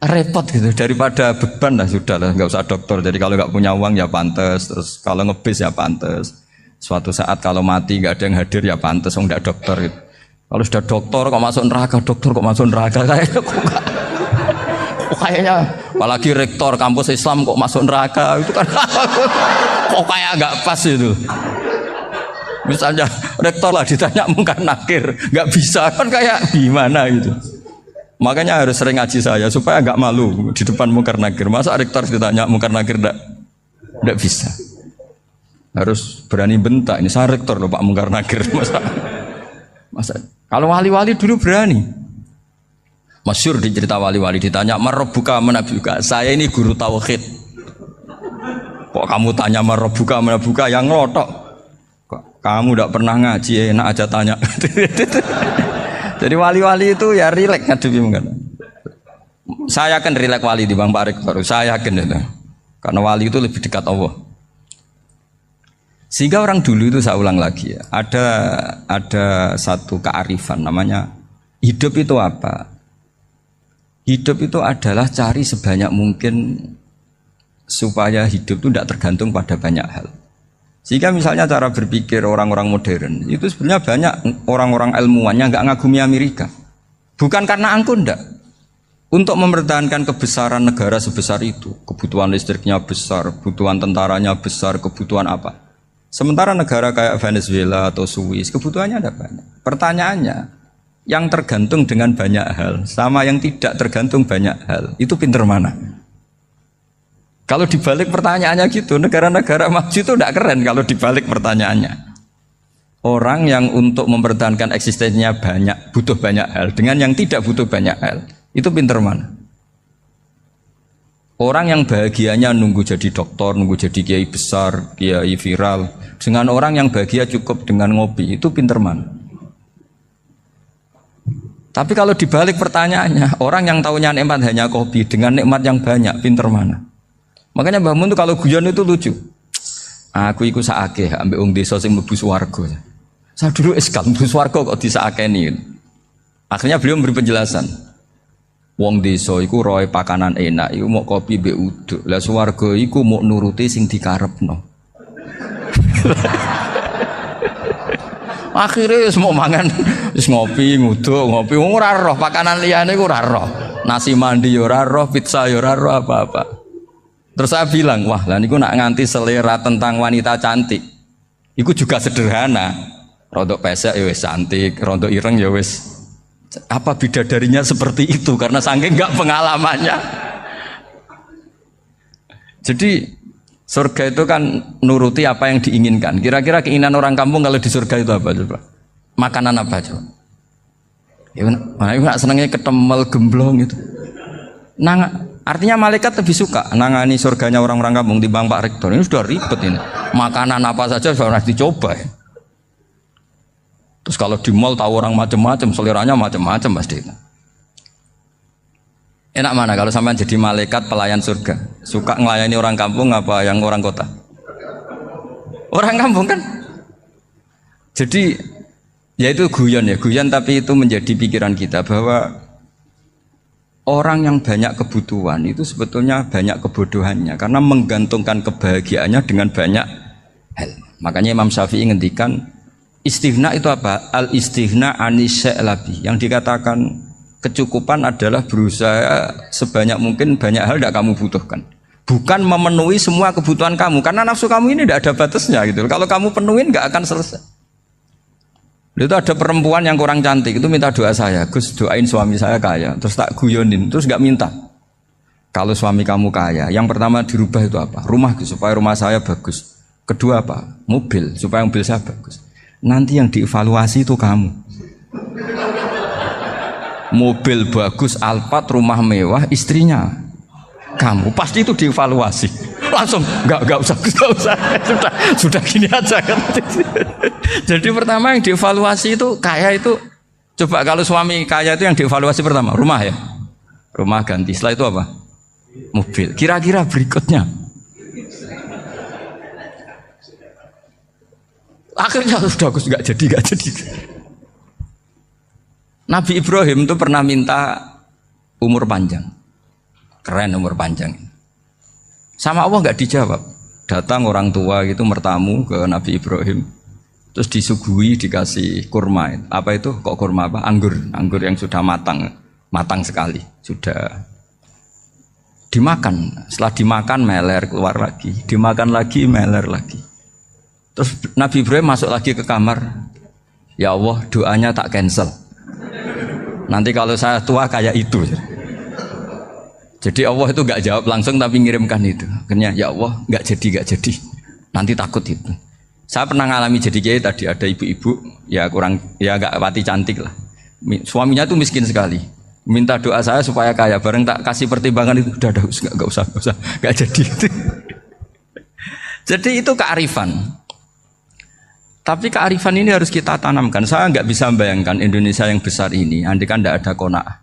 repot gitu daripada beban lah sudah lah nggak usah dokter. Jadi kalau nggak punya uang ya pantes, terus kalau ngebis ya pantes. Suatu saat kalau mati nggak ada yang hadir ya pantes, nggak dokter gitu. Kalau sudah dokter kok masuk neraka, dokter kok masuk neraka kayaknya apalagi rektor kampus Islam kok masuk neraka itu kan kok kayak nggak pas itu. Misalnya rektor lah ditanya mungkar nakir nggak bisa kan kayak gimana gitu. Makanya harus sering ngaji saya supaya nggak malu di depan mungkar nakir. Masa rektor ditanya mungkar nakir nggak bisa. Harus berani bentak. Ini saya rektor loh Pak mungkar nakir. Masa kalau wali-wali dulu berani. Masyhur di cerita wali-wali ditanya marabbuka manabuka. Saya ini guru tauhid. Kok kamu tanya marabbuka manabuka yang ngelotok? Kok kamu tidak pernah ngaji enak aja tanya. Jadi wali-wali itu ya rileks ngadepi mungkin. Saya yakin rileks wali di Bang Pak Rektor. Saya yakin itu. Karena wali itu lebih dekat Allah. Sehingga orang dulu itu saya ulang lagi ya. Ada satu kearifan namanya hidup itu apa? Hidup itu adalah cari sebanyak mungkin supaya hidup itu tidak tergantung pada banyak hal. Sehingga misalnya cara berpikir orang-orang modern itu sebenarnya banyak orang-orang ilmuwan yang nggak ngagumi Amerika. Bukan karena angkuh ndak. Untuk mempertahankan kebesaran negara sebesar itu, kebutuhan listriknya besar, kebutuhan tentaranya besar, kebutuhan apa? Sementara negara kayak Venezuela atau Swiss kebutuhannya ada banyak. Pertanyaannya, yang tergantung dengan banyak hal sama yang tidak tergantung banyak hal itu pinter mana? Kalau dibalik pertanyaannya gitu, negara-negara maju itu tidak keren kalau dibalik pertanyaannya. Orang yang untuk mempertahankan eksistensinya banyak, butuh banyak hal, dengan yang tidak butuh banyak hal, itu pinter mana? Orang yang bahagianya nunggu jadi dokter, nunggu jadi kiai besar, kiai viral, dengan orang yang bahagia cukup dengan ngopi, itu pinter mana? Tapi kalau dibalik pertanyaannya, orang yang tahunya nikmat hanya kopi, dengan nikmat yang banyak, pinter mana? Makanya Mbah Mun tuh kalau guyon itu lucu. Aku iku sakake ambek wong desa sing mlebu swarga. Saya dulu eskal mlebu swarga kok disakeni. Akhirnya beliau memberi penjelasan. Wong desa iku roe pakanan enak, iku mau kopi mbek uduk. Lah swarga iku mau nuruti sing dikarepno. Akhirnya semua mangan wis ngopi, nguduk, ngopi ora roh pakanan liyane iku ora roh. Nasi mandi yo ora roh, pizza yo ora roh apa-apa. Terus saya bilang, wah lah niku nak nganti selera tentang wanita cantik. Iku juga sederhana. Rontok pesek ya wis cantik, rontok ireng ya wis. Apa bidadarinya seperti itu karena saking enggak pengalamannya. Jadi surga itu kan nuruti apa yang diinginkan. Kira-kira keinginan orang kampung kalau di surga itu apa coba? Makanan apa coba? Ya nak senengnya ketemel gemblong itu. Artinya malaikat lebih suka nangani surganya orang-orang kampung timbang Pak Rektor. Ini sudah ribet ini. Makanan apa saja sudah dicoba ya. Terus kalau di mall tahu orang macam-macam, seleranya macam-macam pasti. Enak mana kalau sampai jadi malaikat pelayan surga? Suka ngelayani orang kampung apa yang orang kota? Orang kampung kan. Jadi ya itu guyon tapi itu menjadi pikiran kita bahwa orang yang banyak kebutuhan itu sebetulnya banyak kebodohannya karena menggantungkan kebahagiaannya dengan banyak hal. Makanya Imam Syafi'i ngendikan istighna itu apa? Al istighna anisya'i. Yang dikatakan kecukupan adalah berusaha sebanyak mungkin banyak hal tidak kamu butuhkan. Bukan memenuhi semua kebutuhan kamu karena nafsu kamu ini tidak ada batasnya gitu. Kalau kamu penuhin nggak akan selesai. Itu ada perempuan yang kurang cantik itu minta doa saya, Gus doain suami saya kaya, terus tak guyonin, terus nggak minta. Kalau suami kamu kaya, yang pertama dirubah itu apa? Rumah supaya rumah saya bagus. Kedua apa? Mobil supaya mobil saya bagus. Nanti yang dievaluasi itu kamu. Mobil bagus, Alphard, rumah mewah, istrinya kamu pasti itu dievaluasi. Langsung nggak usah sudah gini aja kan. Jadi pertama yang dievaluasi itu kaya itu coba kalau suami kaya itu yang dievaluasi pertama rumah ya, rumah ganti. Setelah itu apa? Mobil. Kira-kira berikutnya akhirnya sudah nggak jadi. Nabi Ibrahim itu pernah minta umur panjang. Keren umur panjang. Sama Allah nggak dijawab. Datang orang tua gitu mertamu ke Nabi Ibrahim, terus disuguhi dikasih kurma. Apa itu? Kok kurma apa? Anggur yang sudah matang sekali, sudah dimakan. Setelah dimakan meler keluar lagi, dimakan lagi meler lagi. Terus Nabi Ibrahim masuk lagi ke kamar. Ya Allah, doanya tak cancel. Nanti kalau saya tua kayak itu. Jadi Allah itu nggak jawab langsung tapi ngirimkan itu. Akhirnya ya Allah nggak jadi. Nanti takut itu. Saya pernah ngalami jadi kiai tadi ada ibu-ibu ya nggak pati cantik lah. Suaminya tuh miskin sekali. Minta doa saya supaya kaya. Bareng tak kasih pertimbangan itu udah nggak usah nggak jadi. Jadi itu kearifan. Tapi kearifan ini harus kita tanamkan. Saya nggak bisa membayangkan Indonesia yang besar ini. Andai kan tidak ada qanaah.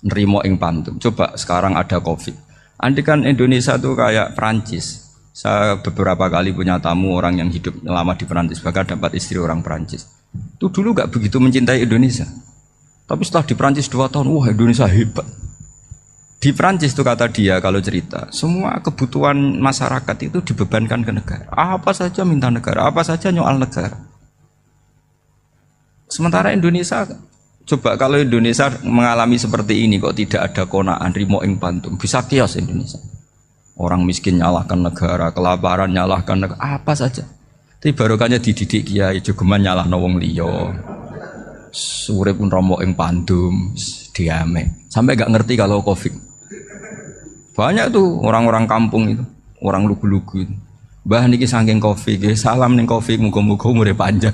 Nerimo ing pantum. Coba sekarang ada Covid. Andai kan Indonesia tuh kayak Perancis. Saya beberapa kali punya tamu orang yang hidup lama di Perancis, bahkan dapat istri orang Perancis. Itu dulu nggak begitu mencintai Indonesia. Tapi setelah di Perancis 2 tahun, wah Indonesia hebat. Di Perancis tuh kata dia kalau cerita, semua kebutuhan masyarakat itu dibebankan ke negara. Apa saja minta negara, apa saja nyoal negara. Sementara Indonesia coba kalau Indonesia mengalami seperti ini kok tidak ada konaan rimo ing pantum, bisa kios Indonesia. Orang miskin nyalahkan negara, kelaparan nyalahkan negara, apa saja. Tapi barokahnya dididik kiai jogeman nyalahno wong liya. Urip pun rimo ing pantum, diame. Sampai enggak ngerti kalau Covid. Banyak tuh orang-orang kampung itu, orang lugu-lugu itu. Mbah niki saking Covid, salam ning Covid muga-muga umure panjang.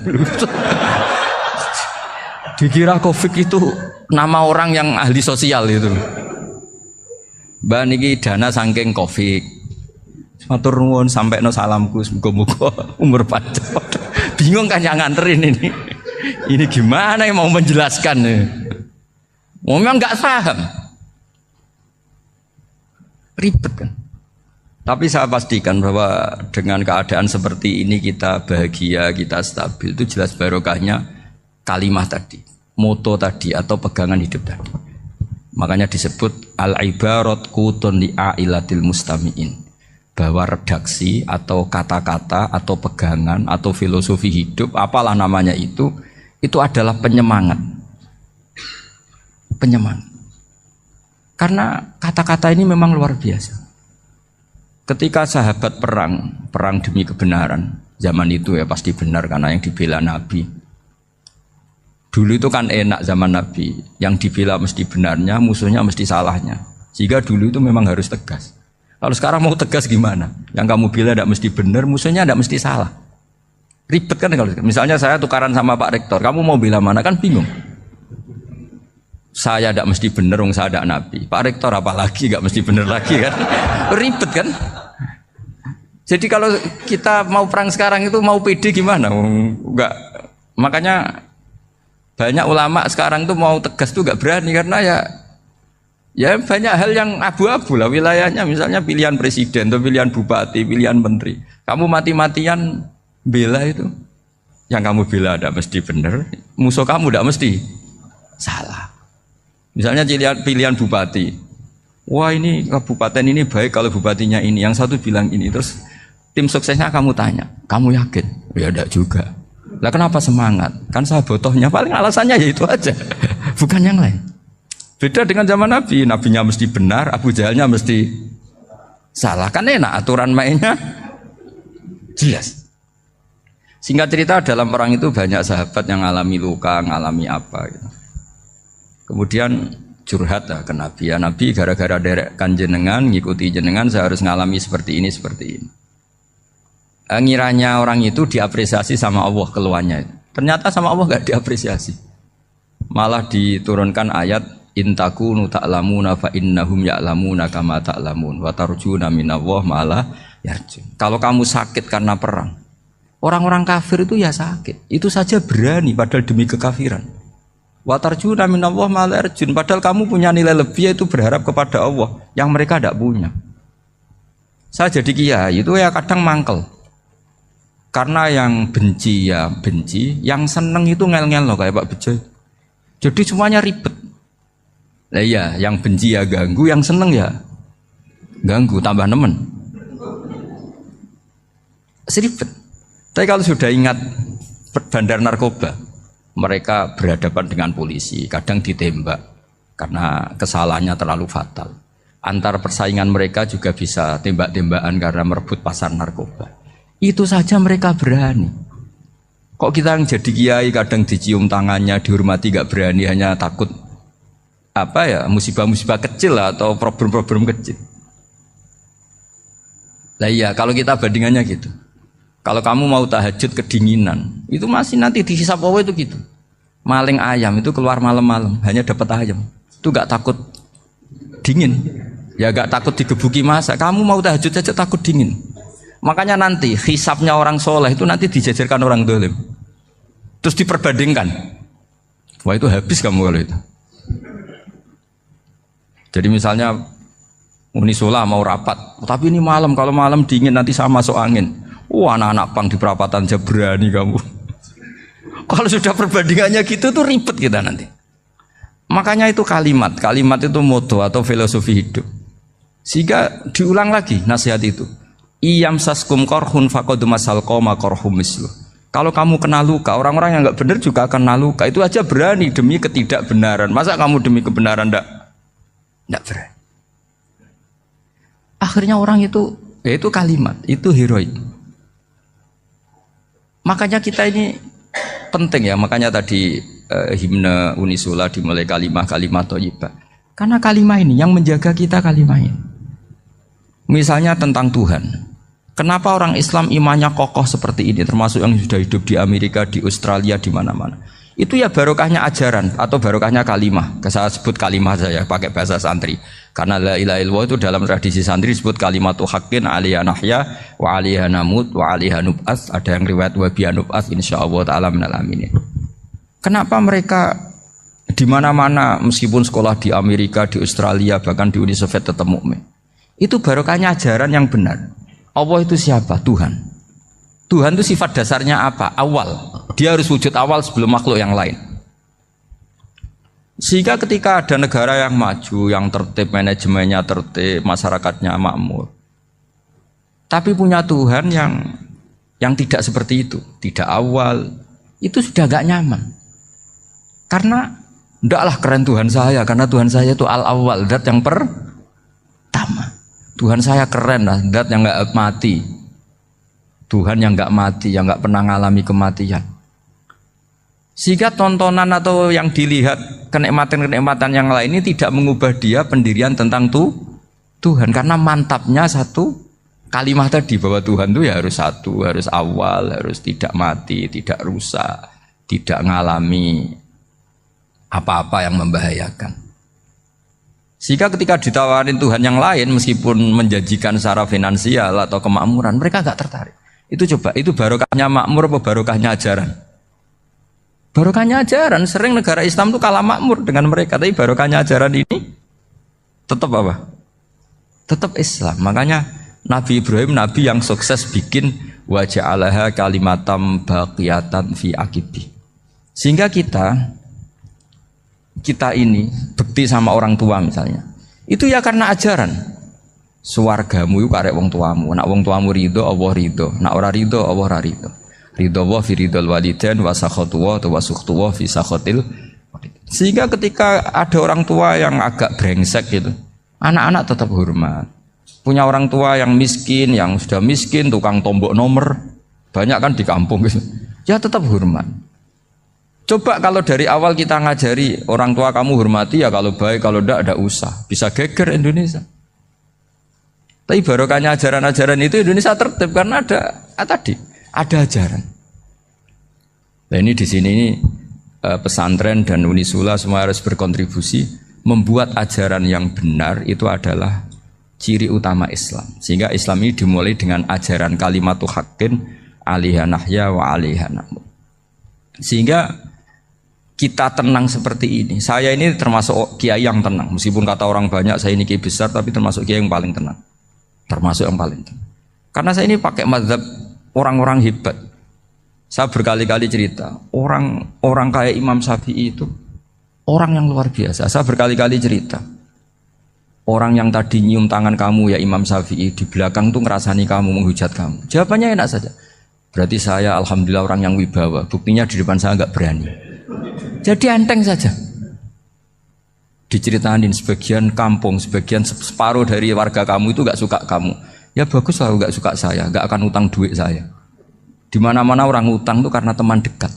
Dikira Covid itu nama orang yang ahli sosial itu. Mbak niki dana saking Covid. Matur nuwun sampekno salamku muga-muga umur panjang. Bingung kan yang nganterin ini. Ini gimana yang mau menjelaskan? Memang nggak paham. Ribet kan. Tapi saya pastikan bahwa dengan keadaan seperti ini kita bahagia, kita stabil itu jelas barokahnya kalimat tadi, moto tadi atau pegangan hidup tadi. Makanya disebut al-ibarat qutun li'ailatil mustami'in, bahwa redaksi atau kata-kata atau pegangan atau filosofi hidup apalah namanya itu adalah penyemangat. Karena kata-kata ini memang luar biasa. Ketika sahabat perang demi kebenaran, zaman itu ya pasti benar karena yang dibela Nabi. Dulu itu kan enak zaman Nabi, yang dibela mesti benarnya, musuhnya mesti salahnya. Sehingga dulu itu memang harus tegas. Kalau sekarang mau tegas gimana? Yang kamu bela tidak mesti benar, musuhnya tidak mesti salah. Ribet kan kalau misalnya saya tukaran sama Pak Rektor, kamu mau bela mana kan bingung. Saya tidak mesti benar, saya tidak Nabi. Pak Rektor apalagi nggak mesti benar lagi kan? Ribet kan? Jadi kalau kita mau perang sekarang itu mau pede gimana? Enggak. Makanya banyak ulama sekarang tuh mau tegas tuh nggak berani karena ya banyak hal yang abu-abu lah wilayahnya. Misalnya pilihan presiden atau pilihan bupati, pilihan menteri. Kamu mati-matian bela itu, yang kamu bela tidak mesti benar, musuh kamu tidak mesti salah. Misalnya pilihan bupati, wah ini kabupaten ini baik kalau bupatinya ini, yang satu bilang ini, terus tim suksesnya kamu tanya, kamu yakin? Ya tidak juga. Lah kenapa semangat? Kan saya botohnya, paling alasannya ya itu aja, bukan yang lain. Beda dengan zaman Nabi, Nabinya mesti benar, Abu Jahalnya mesti salah. Kan enak, aturan mainnya jelas. Singkat cerita dalam perang itu banyak sahabat yang alami luka, ngalami apa gitu. Kemudian curhat lah ke Nabi, ya Nabi gara-gara derekkan jenengan, ngikuti jenengan saya harus ngalami seperti ini. Ngiranya orang itu diapresiasi sama Allah keluarnya. Ternyata sama Allah gak diapresiasi. Malah diturunkan ayat intakunu ta'lamuna fa innahum ya'lamuna kama ta'lamun wa tarjuna minallah malah yarjun. Kalau kamu sakit karena perang, orang-orang kafir itu ya sakit. Itu saja berani padahal demi kekafiran. Wa tarjuna minallah malah yarjun. Padahal kamu punya nilai lebih yaitu berharap kepada Allah yang mereka tidak punya. Saya jadi kiai itu ya kadang mangkel. Karena yang benci ya benci, yang seneng itu ngel-ngel loh kayak Pak Bejo. Jadi semuanya ribet. Lah iya, yang benci ya ganggu, yang seneng ya ganggu, tambah nemen. Seribet. Tapi kalau sudah ingat bandar narkoba, mereka berhadapan dengan polisi, kadang ditembak karena kesalahannya terlalu fatal. Antar persaingan mereka juga bisa tembak-tembakan karena merebut pasar narkoba. Itu saja mereka berani. Kok kita yang jadi kiai kadang dicium tangannya, dihormati gak berani, hanya takut musibah-musibah kecil atau problem-problem kecil. Lah iya, kalau kita bandingannya gitu. Kalau kamu mau tahajud kedinginan, itu masih nanti dihisab Allah itu gitu. Maling ayam itu keluar malam-malam, hanya dapat ayam. Itu gak takut dingin. Ya gak takut digebuki masa. Kamu mau tahajud saja takut dingin. Makanya nanti hisabnya orang soleh itu nanti dijajarkan orang dolim. Terus diperbandingkan. Wah itu habis kamu kalau itu. Jadi misalnya Unisola mau rapat, tapi ini malam, kalau malam dingin nanti sama masuk angin. Wah anak-anak pang di perapatan aja berani kamu. Kalau sudah perbandingannya gitu tuh ribet kita nanti. Makanya itu kalimat itu moto atau filosofi hidup. Sehingga diulang lagi nasihat itu. Iyam saskum korhun fakodu masal koma korhum mislu. Kalau kamu kena luka, orang-orang yang nggak benar juga akan kena luka. Itu aja berani demi ketidakbenaran. Masa kamu demi kebenaran nggak berani? Akhirnya orang itu kalimat, itu heroik. Makanya kita ini penting ya, makanya tadi himne Unisula dimulai kalimat thayyibah. Karena kalimat ini yang menjaga kita kalimat ini. Misalnya tentang Tuhan. Kenapa orang Islam imannya kokoh seperti ini, termasuk yang sudah hidup di Amerika, di Australia, di mana-mana. Itu ya barokahnya ajaran atau barokahnya kalimah. Saya sebut kalimah saya pakai bahasa santri. Karena la ilaha illallah itu dalam tradisi santri disebut kalimatu haqqin alaiha nahya wa alaiha namut wa alaiha nub'ats. Ada yang riwayat wa biya nub'ats insyaallah taala minal aminin. Kenapa mereka di mana-mana meskipun sekolah di Amerika, di Australia, bahkan di Uni Soviet tetap mukmin? Itu barokahnya ajaran yang benar. Allah itu siapa? Tuhan. Tuhan itu sifat dasarnya apa? Awal. Dia harus wujud awal sebelum makhluk yang lain. Sehingga ketika ada negara yang maju, yang tertib, manajemennya tertib, masyarakatnya makmur, tapi punya Tuhan yang tidak seperti itu, tidak awal, itu sudah gak nyaman. Karena ndaklah keren Tuhan saya, karena Tuhan saya itu al-awwal, zat yang pertama. Tuhan saya keren lah, zat yang gak mati. Tuhan yang gak mati, yang gak pernah mengalami kematian. Sehingga tontonan atau yang dilihat kenikmatan-kenikmatan yang lain ini tidak mengubah dia pendirian tentang Tuhan. Karena mantapnya satu kalimat tadi bahwa Tuhan itu ya harus satu, harus awal, harus tidak mati, tidak rusak, tidak mengalami apa-apa yang membahayakan. Sehingga ketika ditawarin Tuhan yang lain meskipun menjanjikan secara finansial atau kemakmuran, mereka gak tertarik. Itu barokahnya makmur apa barokahnya ajaran? Barokahnya ajaran. Sering negara Islam itu kalah makmur dengan mereka, tapi barokahnya ajaran ini tetap apa? Tetap Islam. Makanya Nabi Ibrahim nabi yang sukses bikin wa ja'alaha kalimatam baqiyatan fi aqibi. Sehingga kita ini bekti sama orang tua misalnya. Itu ya karena ajaran. Suwargamu itu karek wong tuamu. Nak wong tuamu ridho, Allah ridho. Nak ora ridho, Allah ora ridho. Ridho wa fi ridhol walidain wa sakhatu wa sukhtu wa fi sakhatil. Sehingga ketika ada orang tua yang agak brengsek gitu, anak-anak tetap hormat. Punya orang tua yang miskin, yang sudah miskin, tukang tombok nomor, banyak kan di kampung gitu. Ya tetap hormat. Coba kalau dari awal kita ngajari orang tua kamu hormati ya, kalau baik, kalau enggak usah. Bisa geger Indonesia. Tapi barokahnya ajaran-ajaran itu Indonesia tertib karena ada ajaran. Nah ini di sini pesantren dan Unisula semua harus berkontribusi membuat ajaran yang benar itu adalah ciri utama Islam. Sehingga Islam ini dimulai dengan ajaran kalimatu haqqin alaiha nahya wa alaiha namut. Sehingga kita tenang seperti ini. Saya ini termasuk kiai yang tenang. Meskipun kata orang banyak saya ini kiai besar, tapi termasuk kiai yang paling tenang. Termasuk yang paling tenang. Karena saya ini pakai mazhab orang-orang hebat. Saya berkali-kali cerita, orang kayak Imam Syafi'i itu orang yang luar biasa. Saya berkali-kali cerita. orang yang tadi nyium tangan kamu ya Imam Syafi'i di belakang tuh ngerasani kamu, menghujat kamu. Jawabannya enak saja. Berarti saya alhamdulillah orang yang wibawa. Buktinya di depan saya nggak berani. Jadi enteng saja. Diceritain sebagian kampung, sebagian separuh dari warga kamu itu nggak suka kamu. Ya bagus lah nggak suka saya, nggak akan utang duit saya. Di mana-mana orang utang tuh karena teman dekat.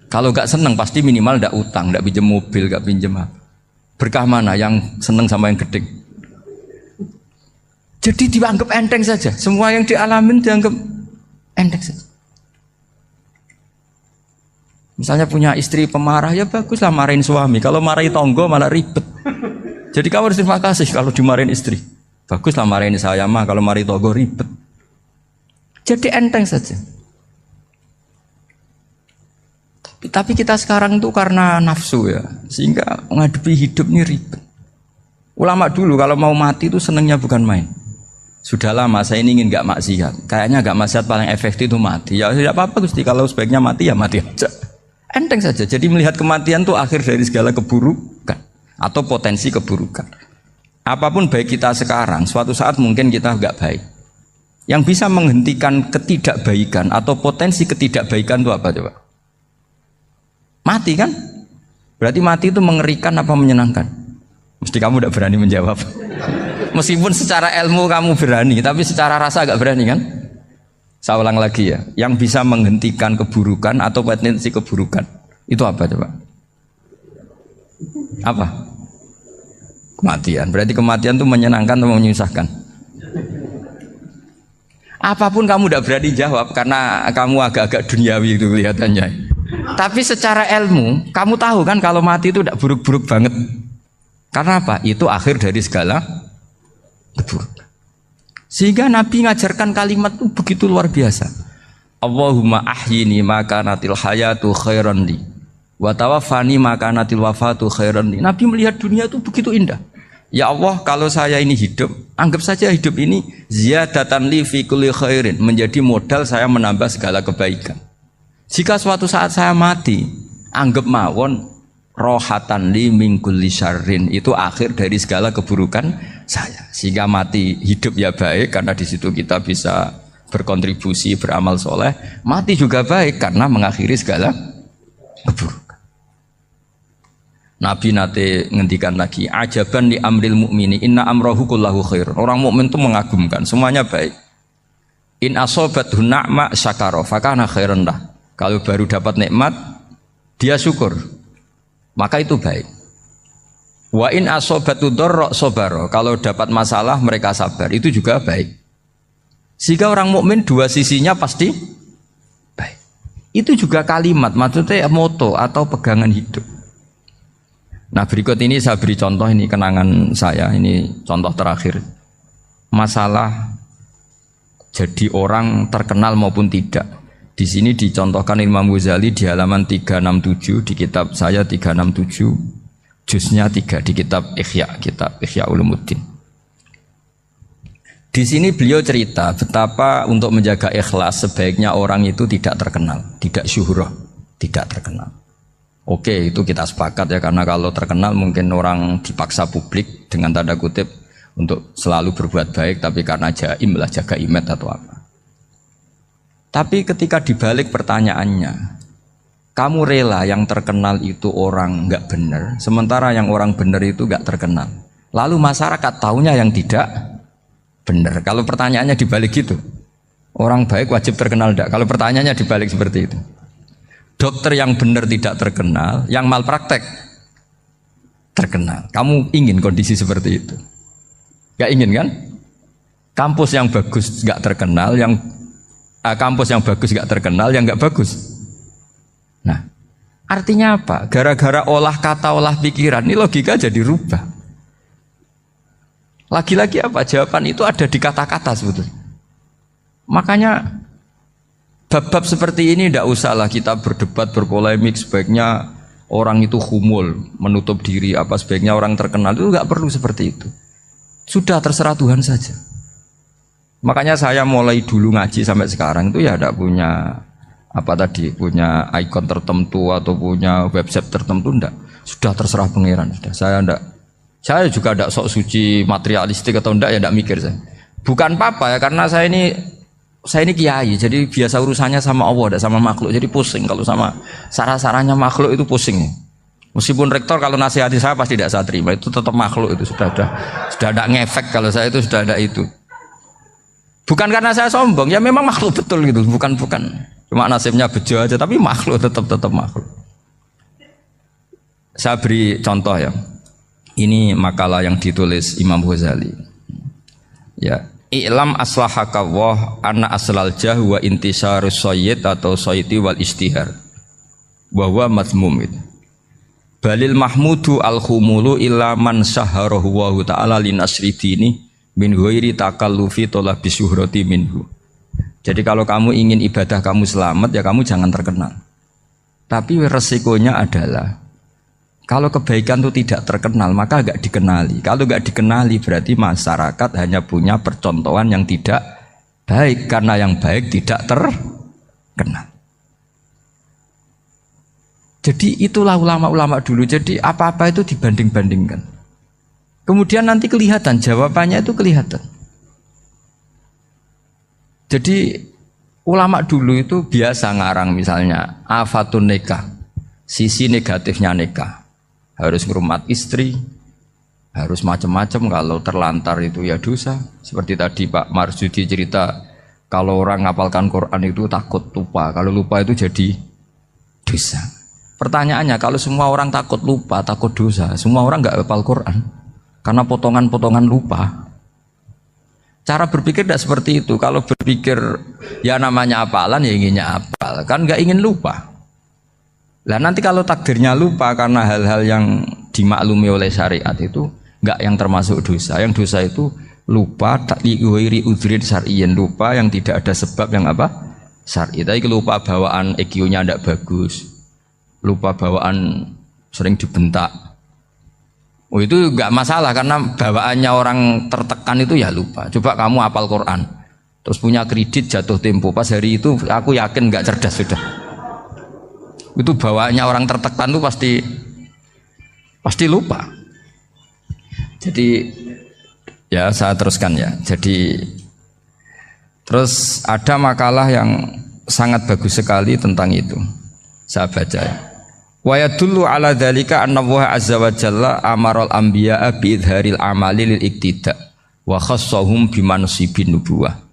Kalau nggak seneng pasti minimal nggak utang, nggak pinjam mobil, nggak pinjam apa. Berkah mana yang seneng sama yang gede? Jadi dianggap enteng saja. Semua yang dialamin dianggap enteng saja. Misalnya punya istri pemarah, ya baguslah marahin suami. Kalau marahin tonggo malah ribet. Jadi kamu harus terima kasih kalau dimarahin istri. Baguslah marahin saya mah, kalau marahin tonggo ribet. Jadi enteng saja. Tapi kita sekarang tuh karena nafsu ya, sehingga menghadapi hidup ini ribet. Ulama dulu kalau mau mati itu senengnya bukan main. Sudah lama saya ini ingin gak maksiat. Kayaknya gak maksiat paling efektif itu mati. Ya tidak apa-apa Gusti, kalau sebaiknya mati ya mati aja. Enteng saja. Jadi melihat kematian itu akhir dari segala keburukan atau potensi keburukan. Apapun baik kita sekarang, suatu saat mungkin kita gak baik. Yang bisa menghentikan ketidakbaikan atau potensi ketidakbaikan itu apa coba? Mati kan? Berarti mati itu mengerikan apa menyenangkan? Mesti kamu tidak berani menjawab. Meskipun secara ilmu kamu berani, tapi secara rasa agak berani kan? Saya ulang lagi ya. Yang bisa menghentikan keburukan atau potensi keburukan itu apa coba? Apa? Kematian. Berarti kematian itu menyenangkan atau menyusahkan? Apapun kamu tidak berani jawab karena kamu agak-agak duniawi itu kelihatannya. Tapi secara ilmu, kamu tahu kan kalau mati itu tidak buruk-buruk banget. Karena apa? Itu akhir dari segala keburukan. Sehingga Nabi ngajarkan kalimat itu begitu luar biasa. Allahumma ahyini maka natil hayatu khairan li wa tawaffani maka natil wafatu khairan li. Nabi melihat dunia itu begitu indah. Ya Allah, kalau saya ini hidup, anggap saja hidup ini ziyadatan li fi kulli khairin, menjadi modal saya menambah segala kebaikan. Jika suatu saat saya mati, anggap mawon rohatan li min kulli syarrin, itu akhir dari segala keburukan saya. Sehingga mati hidup ya baik karena di situ kita bisa berkontribusi, beramal soleh. Mati juga baik karena mengakhiri segala keburukan. Nabi nate ngendikan lagi, ajaban li amril mu'mini inna amrahu kullahu khair. Orang mukmin itu mengagumkan, semuanya baik. In asobathu na'ma syakara fakana khairan lah. Kalau baru dapat nikmat, dia syukur, maka itu baik. Wa in asobatu dharra sabara. Kalau dapat masalah mereka sabar, itu juga baik. Sehingga orang mukmin dua sisinya pasti baik. Itu juga kalimat, maksudnya moto atau pegangan hidup. Nah berikut ini saya beri contoh, ini kenangan saya, ini contoh terakhir. Masalah jadi orang terkenal maupun tidak. Di sini dicontohkan Imam Ghazali di halaman 367 di kitab saya 367 juznya 3 di kitab Ihya Ulumuddin. Di sini beliau cerita betapa untuk menjaga ikhlas sebaiknya orang itu tidak terkenal, tidak syuhrah, tidak terkenal. Oke, itu kita sepakat ya, karena kalau terkenal mungkin orang dipaksa publik dengan tanda kutip untuk selalu berbuat baik, tapi karena jaim lah, jaga image atau apa. Tapi ketika dibalik pertanyaannya, kamu rela yang terkenal itu orang nggak benar, sementara yang orang benar itu nggak terkenal. Lalu masyarakat taunya yang tidak benar. Kalau pertanyaannya dibalik gitu, orang baik wajib terkenal enggak? Kalau pertanyaannya dibalik seperti itu, dokter yang benar tidak terkenal, yang malpraktek terkenal. Kamu ingin kondisi seperti itu? Gak ingin kan? Kampus yang bagus gak terkenal, kampus yang bagus gak terkenal, yang gak bagus. Nah, artinya apa? Gara-gara olah kata, olah pikiran, ini logika jadi rubah. Lagi-lagi apa? Jawaban itu ada di kata-kata sebetulnya. Makanya bab-bab seperti ini tidak usahlah kita berdebat, berpolemik. Sebaiknya orang itu humul, menutup diri, apa sebaiknya orang terkenal, itu nggak perlu seperti itu. Sudah terserah Tuhan saja. Makanya saya mulai dulu ngaji sampai sekarang itu ya tidak punya punya ikon tertentu atau punya website tertentu, enggak. Sudah terserah pangeran, sudah. Saya juga tidak sok suci materialistik atau enggak ya, tidak mikir saya. Bukan apa-apa ya, karena saya ini kiai, jadi biasa urusannya sama Allah, tidak sama makhluk. Jadi pusing kalau sama sarah-sarahnya makhluk itu pusing. Meskipun rektor kalau nasihati saya pasti tidak saya terima, itu tetap makhluk, itu sudah ada ngefek kalau saya itu sudah ada itu. Bukan karena saya sombong, ya memang makhluk betul gitu, bukan. Cuma nasibnya bejo aja, tapi makhluk tetap makhluk. Saya beri contoh ya. Ini makalah yang ditulis Imam Ghazali. Ya, i'lam aslahakawah anna aslal jahu wa intisarus sayyid atau sayyidi wal istihar. Bahwa mazmum itu. Balil mahmudu al-khumulu illa man saharahu wa ta'ala linasri dini min ghairi takallufi talabi syuhrati minhu. Jadi kalau kamu ingin ibadah kamu selamat, ya kamu jangan terkenal. Tapi resikonya adalah kalau kebaikan itu tidak terkenal, maka agak dikenali. Kalau enggak dikenali berarti masyarakat hanya punya percontohan yang tidak baik, karena yang baik tidak terkenal. Jadi itulah ulama-ulama dulu. Jadi apa-apa itu dibanding-bandingkan. Kemudian nanti kelihatan, jawabannya itu kelihatan. Jadi ulama dulu itu biasa ngarang misalnya afatun nikah, sisi negatifnya nikah. Harus ngurmat istri, harus macam-macam, kalau terlantar itu ya dosa. Seperti tadi Pak Marsudi cerita, kalau orang ngapalkan Quran itu takut lupa, kalau lupa itu jadi dosa. Pertanyaannya, kalau semua orang takut lupa, takut dosa, semua orang nggak hafal Quran karena potongan-potongan lupa. Cara berpikir tidak seperti itu. Kalau berpikir ya namanya hafalan, ya inginnya hafal, kan nggak ingin lupa. Lah nanti kalau takdirnya lupa karena hal-hal yang dimaklumi oleh syariat itu enggak yang termasuk dosa. Yang dosa itu lupa tak liwiri udhrin syar'iyyan, lupa yang tidak ada sebab yang apa? Syar'i. Tapi lupa bawaan EQ-nya tidak bagus. Lupa bawaan sering dibentak. Oh itu enggak masalah karena bawaannya orang tertekan itu ya lupa. Coba kamu hafal Quran, terus punya kredit jatuh tempo, pas hari itu aku yakin enggak cerdas sudah. Itu bawaannya orang tertekan itu pasti lupa. Jadi ya saya teruskan ya. Jadi terus ada makalah yang sangat bagus sekali tentang itu. Saya baca ya. Wa yadullu ala dzalika anna Allah azza wa jalla amaral anbiya'a bi idharil amali lil iktida wa khassahum bi mansibin nubuwah.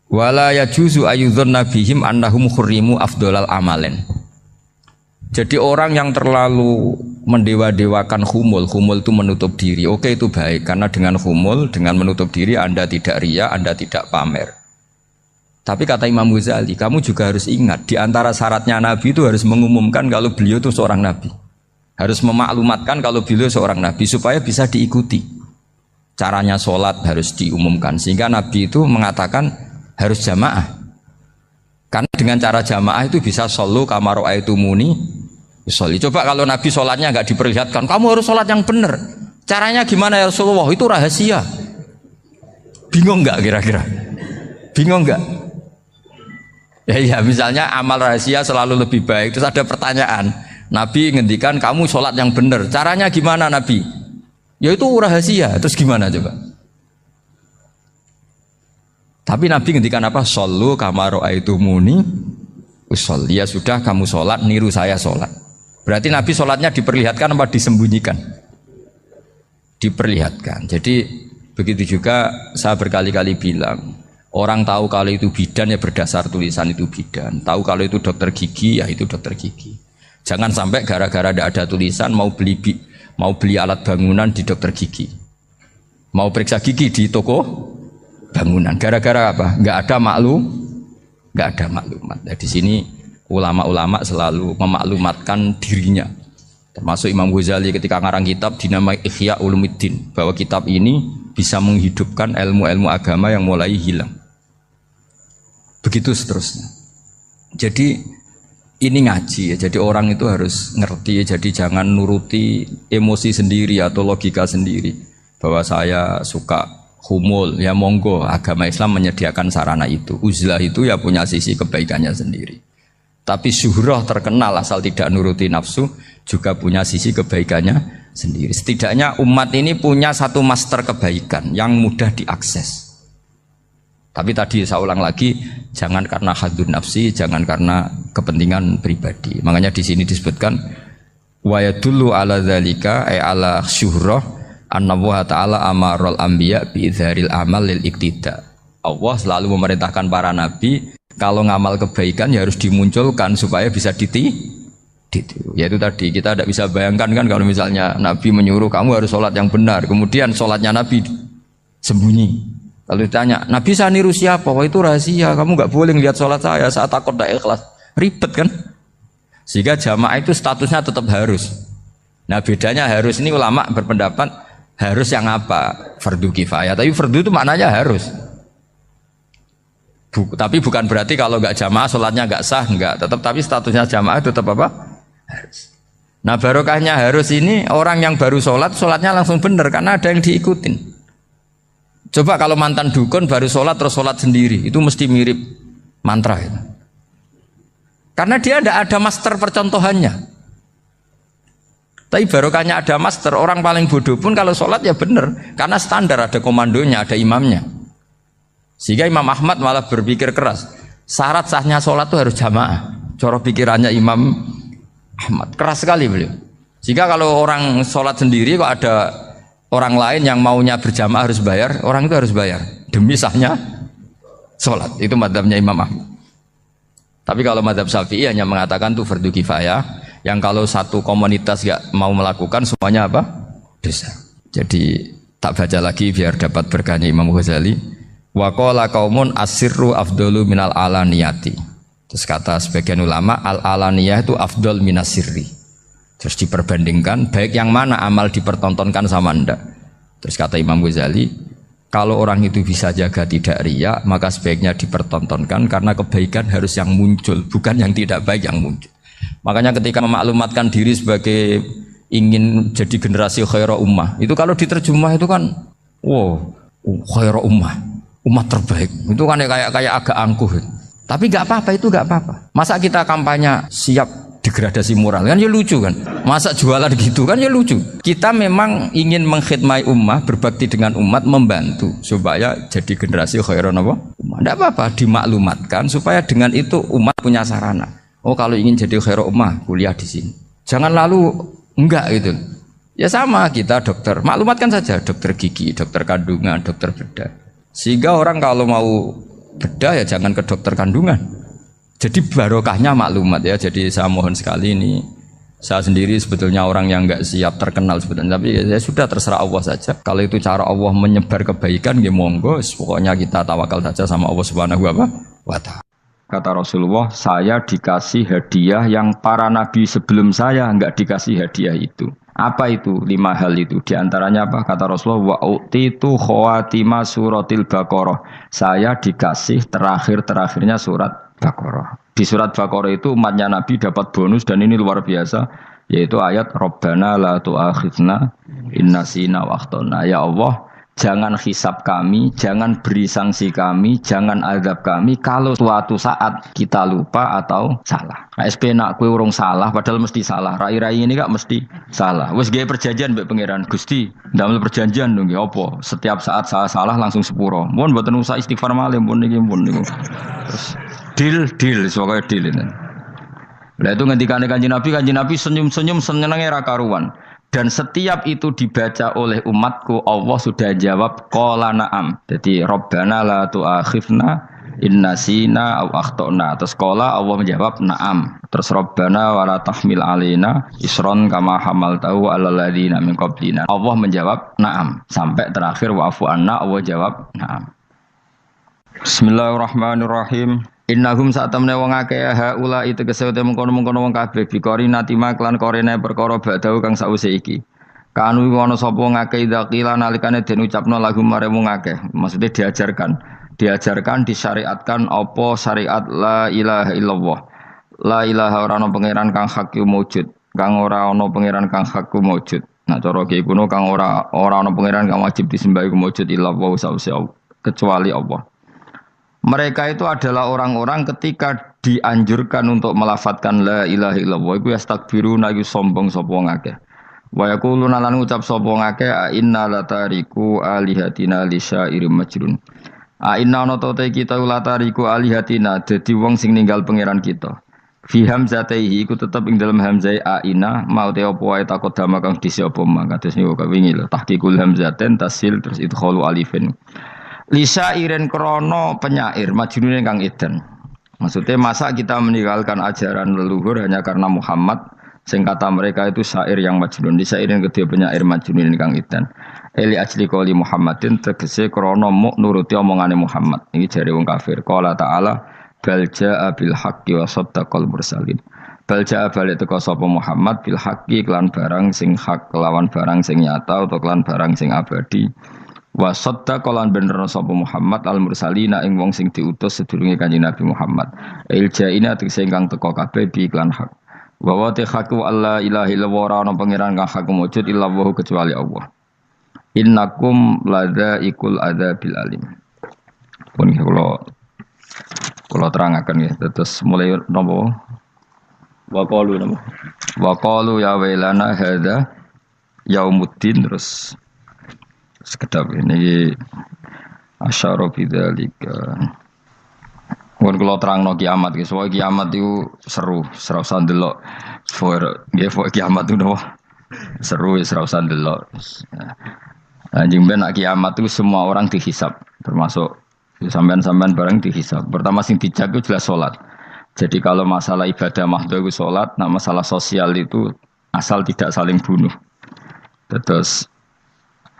Wala yajuzu ayyudhanna bihim annahum khurrimu afdhalal amalen. Jadi orang yang terlalu mendewa-dewakan khumul itu menutup diri. Oke, itu baik karena dengan khumul, dengan menutup diri Anda tidak riya, Anda tidak pamer. Tapi kata Imam Ghazali, kamu juga harus ingat di antara syaratnya Nabi itu harus mengumumkan kalau beliau itu seorang Nabi. Harus memaklumatkan kalau beliau seorang Nabi supaya bisa diikuti. Caranya sholat harus diumumkan sehingga Nabi itu mengatakan harus jamaah. Karena dengan cara jamaah itu bisa shollu kama ra'aitumuni usolli. Coba kalau Nabi sholatnya enggak diperlihatkan, kamu harus sholat yang benar. Caranya gimana ya Rasulullah? Itu rahasia. Bingung enggak kira-kira? Bingung enggak? Ya misalnya amal rahasia selalu lebih baik. Terus ada pertanyaan, Nabi ngendikan kamu sholat yang benar. Caranya gimana Nabi? Ya itu rahasia. Terus gimana coba? Tapi Nabi ngendikan apa? Shollu kama ra'aitumuni usolli. Ya sudah kamu sholat, niru saya sholat. Berarti Nabi sholatnya diperlihatkan apa disembunyikan? Diperlihatkan. Jadi begitu juga saya berkali-kali bilang, orang tahu kalau itu bidan ya berdasar tulisan itu bidan. Tahu kalau itu dokter gigi ya itu dokter gigi. Jangan sampai gara-gara tidak ada tulisan mau beli alat bangunan di dokter gigi, mau periksa gigi di toko bangunan. Gara-gara apa? Nggak ada maklumat. Nah, di sini ulama-ulama selalu memaklumatkan dirinya. Termasuk Imam Ghazali ketika ngarang kitab dinamai Ihya Ulumuddin, bahwa kitab ini bisa menghidupkan ilmu-ilmu agama yang mulai hilang. Begitu seterusnya. Jadi ini ngaji ya. Jadi orang itu harus ngerti ya. Jadi jangan nuruti emosi sendiri atau logika sendiri. Bahwa saya suka humul, ya monggo, agama Islam menyediakan sarana itu. Uzlah itu ya punya sisi kebaikannya sendiri. Tapi syuhrah terkenal asal tidak nuruti nafsu juga punya sisi kebaikannya sendiri. Setidaknya umat ini punya satu master kebaikan yang mudah diakses. Tapi tadi saya ulang lagi, jangan karena hadun nafsi, jangan karena kepentingan pribadi. Makanya di sini disebutkan wa yadullu ala dzalika ay ala syuhrah anna wa ta'ala amarul anbiya bi idzharil amal lil iktida. Allah selalu memerintahkan para nabi kalau ngamal kebaikan ya harus dimunculkan supaya bisa ditiru. Yaitu tadi kita tidak bisa bayangkan kan kalau misalnya Nabi menyuruh kamu harus sholat yang benar, kemudian sholatnya Nabi sembunyi. Lalu ditanya, Nabi saya niru siapa? Wah itu rahasia, kamu nggak boleh lihat sholat saya saat takut tidak ikhlas. Ribet kan? Sehingga jamaah itu statusnya tetap harus. Nah bedanya harus ini ulama berpendapat harus yang apa? Fardu kifayah. Tapi fardu itu maknanya harus. Tapi bukan berarti kalau nggak jamaah sholatnya nggak sah, nggak. Tapi statusnya jamaah tetap apa? Harus. Nah barokahnya harus ini orang yang baru sholat, sholatnya langsung benar karena ada yang diikutin. Coba kalau mantan dukun baru sholat terus sholat sendiri, itu mesti mirip mantra itu. Karena dia tidak ada master percontohannya. Tapi barokahnya ada master, orang paling bodoh pun kalau sholat ya benar, karena standar ada komandonya, ada imamnya. Sehingga Imam Ahmad malah berpikir keras, syarat sahnya sholat itu harus jamaah. Cara pikirannya Imam Ahmad keras sekali beliau. Sehingga kalau orang sholat sendiri kok ada orang lain yang maunya berjamaah harus bayar, orang itu harus bayar demi sahnya sholat. Itu madzhabnya Imam Ahmad. Tapi kalau madzhab Syafi'i hanya mengatakan itu fardu kifayah, yang kalau satu komunitas gak mau melakukan semuanya apa? Dosa. Jadi tak baca lagi biar dapat berkahnya Imam Ghazali. Wa qala qaumun asirru afdalu minal alaniyati. Terus kata sebagian ulama al alaniyah itu afdal minas sirri. Terus diperbandingkan baik yang mana amal dipertontonkan sama anda. Terus kata Imam Ghazali, kalau orang itu bisa jaga tidak riya, maka sebaiknya dipertontonkan karena kebaikan harus yang muncul, bukan yang tidak baik yang muncul. Makanya ketika memaklumatkan diri sebagai ingin jadi generasi khairah ummah, itu kalau diterjemah itu kan, wow, khairah ummah, umat terbaik. Itu kan kayak agak angkuh. Tapi nggak apa-apa, itu nggak apa-apa. Masa kita kampanye siap degradasi moral kan ya lucu kan, masa jualan gitu kan ya lucu. Kita memang ingin mengkhidmati ummah, berbakti dengan umat, membantu supaya jadi generasi khairun apa? Ummah. Tidak apa-apa dimaklumatkan supaya dengan itu umat punya sarana. Oh kalau ingin jadi khairun ummah kuliah di sini. Jangan lalu enggak gitu. Ya sama kita dokter, maklumatkan saja dokter gigi, dokter kandungan, dokter bedah. Sehingga orang kalau mau bedah ya jangan ke dokter kandungan. Jadi barokahnya maklumat ya. Jadi saya mohon sekali ini, saya sendiri sebetulnya orang yang nggak siap terkenal sebetulnya, tapi ya sudah terserah Allah saja. Kalau itu cara Allah menyebar kebaikan, ya monggo. Pokoknya kita tawakal saja sama Allah Subhanahu wa Ta'ala. Kata Rasulullah, saya dikasih hadiah yang para nabi sebelum saya nggak dikasih hadiah itu. Apa itu? 5 hal itu. Di antaranya apa? Kata Rasulullah, wa utitu khawatima suratil Baqarah. Saya dikasih terakhirnya surat Baqarah. Di surat Baqarah itu umatnya Nabi dapat bonus dan ini luar biasa, yaitu ayat Rabbana la tu'akhidna in nasina wa akhtana. Ya Allah, jangan hisab kami, jangan beri sanksi kami, jangan azab kami kalau suatu saat kita lupa atau salah. SP nak kue urung salah padahal mesti salah. Rai-rai ini gak mesti salah. Wes gawe perjanjian mbek pangeran Gusti, ndamel perjanjian dong nggih apa? Setiap saat saya salah langsung sepuro. Mohon mboten usah istighfar malih pun niku. Terus deal soalnya deal ini. Lah itu ngendikane Kanjeng Nabi senyum-senyum senenge ra karuan. Dan setiap itu dibaca oleh umatku, Allah sudah jawab qala na'am. Jadi Rabbana la tu'akhifna in nasina aw akhtana. Terus qala Allah menjawab na'am. Terus Rabbana wa la tahmil alaina isron kama hamaltahu 'alal ladzina min qablina. Allah menjawab na'am sampai terakhir wa'fu anna, Allah jawab na'am. Bismillahirrahmanirrahim. Innahum sa'tamne wong akeh haula itu kesewete mengkono-mengkono wong kabeh bikori natima klan korene perkara badau kang sause iki. Kanu ana sapa ngakeh dzakila nalikane den ucapno lagu mare wong akeh. Maksudnya diajarkan disyariatkan apa syariat la ilaha illallah. La ilaha ora ana pangeran kang hak wujud, kang ora ana pangeran kang hak wujud. Nah cara iki kuno kang ora ana pangeran kang wajib disembah iku wujud illallah sause kecuali Allah. Mereka itu adalah orang-orang ketika dianjurkan untuk melafadzkan la ilaha illallah iku yastakbiruna iku sombong sapa ngakeh. Wa yaquluna lan ngucap sapa ngake inna latariku alihatina lisairim majrun. Inna ana te kita latariku alihatina dadi wong sing ninggal pangeran kita. Fi hamzataihi iku tetep ing dalam hamzai aina mau te apa wae takut dama kang disi apa mang kados niku kawingi lho tahqiqul hamzaten tasil terus idkhalu alifin. Lisairin krana penyair majnune kang edan. Maksudnya masa kita meninggalkan ajaran leluhur hanya karena Muhammad sing kata mereka itu syair yang majnun. Di syairin kedua penyair majnun kang idan. Eli ajli qoli Muhammadin tegese krana muk nuruti omongane Muhammad. Ini jare wong kafir. Qala ta'ala bal jaa bil haqqi wa saddaqal mursalin. Bal jaa balik teko sapa Muhammad bil haqqi kelan barang sing hak kelawan barang sing nyata utawa kelan barang sing abadi. Wa saddaqal bener sapa Muhammad al mursalina ing wong sing diutus sedurunge Kanjeng Nabi Muhammad. Il jaina tegese ingkang teko kabeh bi iklan hak. Wa wa haqqu alla ilaha illallah ana pangeran kang hak wujud illallah kecuali Allah. Innakum ladzaiqul adzabil alim. Pun kula terangaken ya terus mulai napa wa qalu napa wa qalu ya wailana hadza yaumuddin terus sekedap ini asyara bidzalika. Mun kula terangno kiamat iki, soal kiamat itu seru, ora usah ndelok. Nggih, kiamat itu seru, ora usah ndelok. Anjing ben kiamat itu semua orang dihisab, termasuk sampean-sampean bareng dihisab. Pertama sing dijak itu jelas salat. Jadi kalau masalah ibadah mahdhu itu salat, nah masalah sosial itu asal tidak saling bunuh. Terus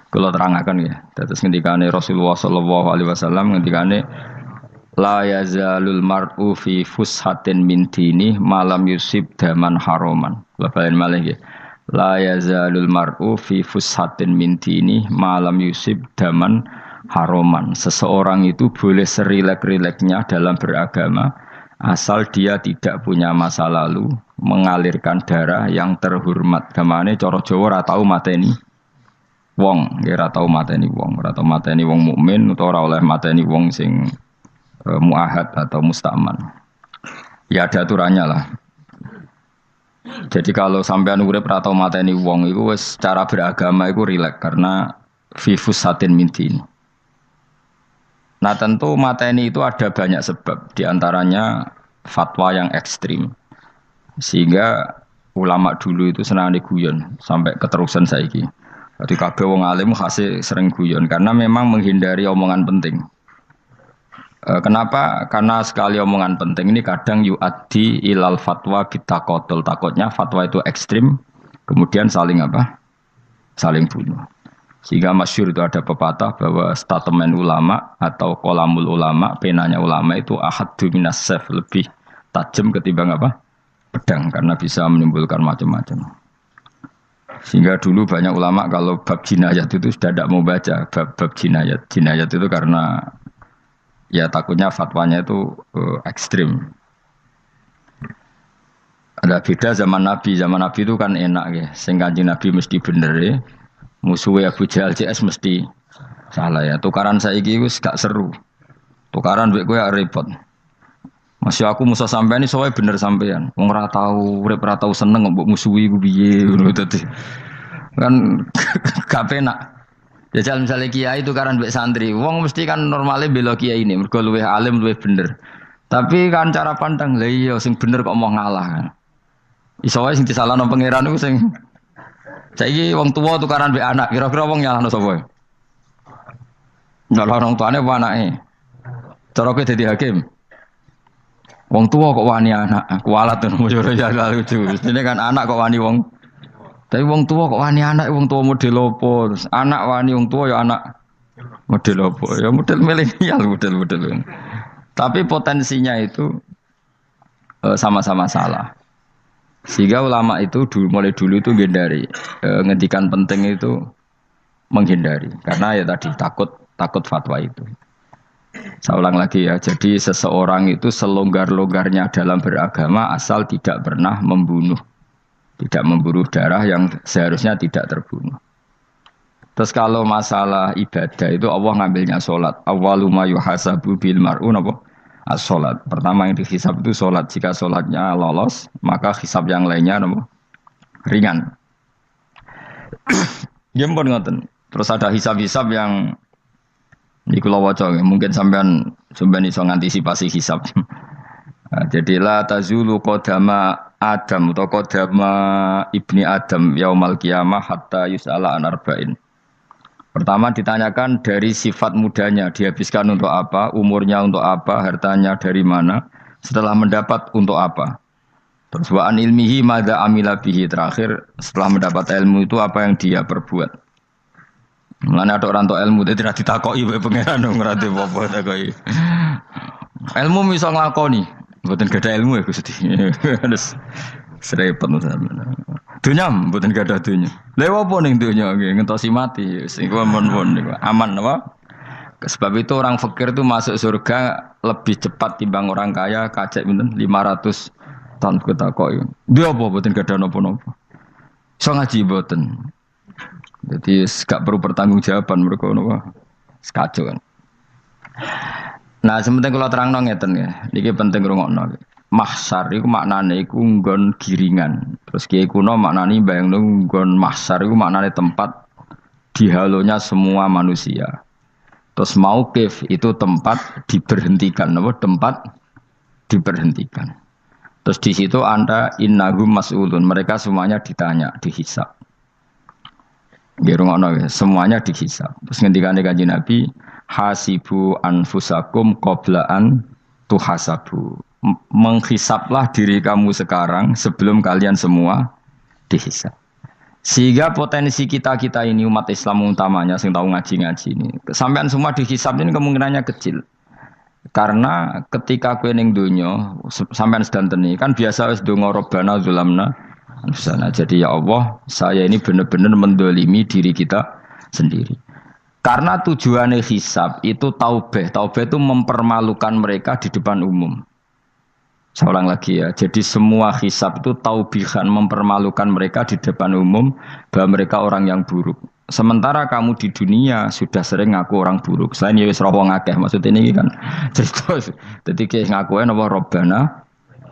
kula terangaken ya. Terus ngendikane Rasulullah sallallahu alaihi wasallam ngendikane la yazalul mar'u fi fushatin min dini malam yusib daman haroman. Bapak malih nggih. La yazalul mar'u fi fushatin min dini malam yusib daman haroman. Seseorang itu boleh serilek-rileknya dalam beragama asal dia tidak punya masa lalu mengalirkan darah yang terhormat. Gamane cara Jawa ora tau mateni wong, nggih ora tau mateni wong, ora tau mateni wong mukmin utawa ora oleh mateni wong sing muahad atau musta'man. Ya ada aturannya lah. Jadi kalau sampean urip ra tau mateni wong iku wis cara beragama iku rileks karena fifus satin mintin. Nah tentu mateni itu ada banyak sebab, di antaranya fatwa yang ekstrim. Sehingga ulama dulu itu senang guyon sampai keterusan saiki. Jadi kabeh wong alim khase sering guyon karena memang menghindari omongan penting. Kenapa? Karena sekali omongan penting ini kadang yu'addi ilal fatwa bitaqatul. Takutnya fatwa itu ekstrim, kemudian saling apa? Saling bunuh. Sehingga masyhur itu ada pepatah bahwa statement ulama atau kolamul ulama, penanya ulama itu ahaddu minas sayf, lebih tajam ketimbang apa? Pedang, karena bisa menimbulkan macam-macam. Sehingga dulu banyak ulama kalau bab jinayat itu sudah tidak mau baca bab jinayat. Jinayat itu karena ya takutnya fatwanya itu ekstrim. Ada beda zaman Nabi itu kan enak ya. Sing Kanjeng Nabi mesti bener ya. Musuhnya Abu Jahal CS mesti salah ya. Tukaran saiki wis gak seru. Tukaran mbek kowe repot. Masih aku musuh sampean iki sowe bener sampean. Wong ora tau urip ora tau seneng mbok musuhi ku piye ngono dadi. Kan gak penak. Jajal misalnya kiai itu karena mbek santri, wong mesti kan normalnya bela kiai ini, mergo luwih alim luwih bener. Tapi kan cara pandang, lah iya sing bener kok mau ngalah kan. Iso wae sing disalahno pangeran iku sing saiki wong tuwa tukaran mbek anak, kira-kira wong nyalahno sapa? Nyalahno wong tuane apa anake? Cara kowe dadi hakim. Wong tuwa kok wani anak, kualat to mujur ya lucu. Mestine kan anak kok wani wong. Tapi wong tua kok wani anak, wong tua model opo? Anak wani wong tua ya anak model opo? Ya model milenial, model. Tapi potensinya itu sama-sama salah. Sehingga ulama itu mulai dulu itu menghindari ngendikan penting itu menghindari. Karena ya tadi takut fatwa itu. Saya ulang lagi ya. Jadi seseorang itu selonggar-longgarnya dalam beragama asal tidak pernah membunuh. Tidak memburu darah yang seharusnya tidak terbunuh. Terus kalau masalah ibadah itu Allah ngambilnya sholat. Awwalu ma yuhasabu bil mar'u napa? As-sholat. Pertama yang dihisab itu sholat. Jika sholatnya lolos, maka hisab yang lainnya napa? Ringan. Ya pun ngoten. Terus ada hisab-hisab yang di kula waca mungkin sampean iso ngantisipasi hisab. Nah, jadilah tazulu kodama Adam atau kodama ibni Adam yaumal qiyamah hatta yus'ala an arba'in. Pertama ditanyakan dari sifat mudanya, dihabiskan untuk apa, umurnya untuk apa, hartanya dari mana, setelah mendapat untuk apa. Terus wa an ilmihi madza amila bihi, terakhir setelah mendapat ilmu itu apa yang dia perbuat. Mulane ada orang tok ilmu tidak ditakoki wae pangeran ora apa takoki. Ilmu iso nglakoni, mboten gadah ilmu ya Gusti. Terus serepet sampeyan. Dunya mboten gadah dunya. Lha apa ning dunya nggih ngentosi mati sing mon-mon niku aman apa? Sebab itu orang fakir itu masuk surga lebih cepat timbang orang kaya kacek pinten 500 tahun ketakoki. Dia apa mboten gadah napa-napa. Iso ngaji mboten. Jadi gak perlu pertanggungjawaban mereka napa sekacau kan. Nah, sementing kalau terangno ngeten ya. Niki penting rungokno. Mahsyar iku maknane iku nggon giringan. Terus kiai kuno maknane bayangno nggon mahsyar iku maknane tempat dihalonya semua manusia. Terus mauqif itu tempat diberhentikan, napa tempat diberhentikan. Terus di situ Anda innahum mas'ulun, mereka semuanya ditanya, dihisab. Semuanya dihisab. Terus ngendikane Kanjeng Nabi, hasibu anfusakum qabla an tuhasabu. Menghisablah diri kamu sekarang sebelum kalian semua dihisab. Sehingga potensi kita ini umat Islam utamanya sing tahu ngaji-ngaji ini, sampean semua dihisab ini kemungkinannya kecil. Karena ketika kowe ning donya sampean sedanteni kan biasa wis donga robbana zulamna anfusana. Jadi ya Allah, saya ini benar-benar mendolimi diri kita sendiri. Karena tujuannya hisab itu taubeh. Taubeh itu mempermalukan mereka di depan umum. Saya ulang lagi ya. Jadi semua hisab itu taubihan, mempermalukan mereka di depan umum bahwa mereka orang yang buruk. Sementara kamu di dunia sudah sering ngaku orang buruk. Selain ya wis wong akeh, maksud ini kan cerita. Jadi kayak ngakuin apa robbana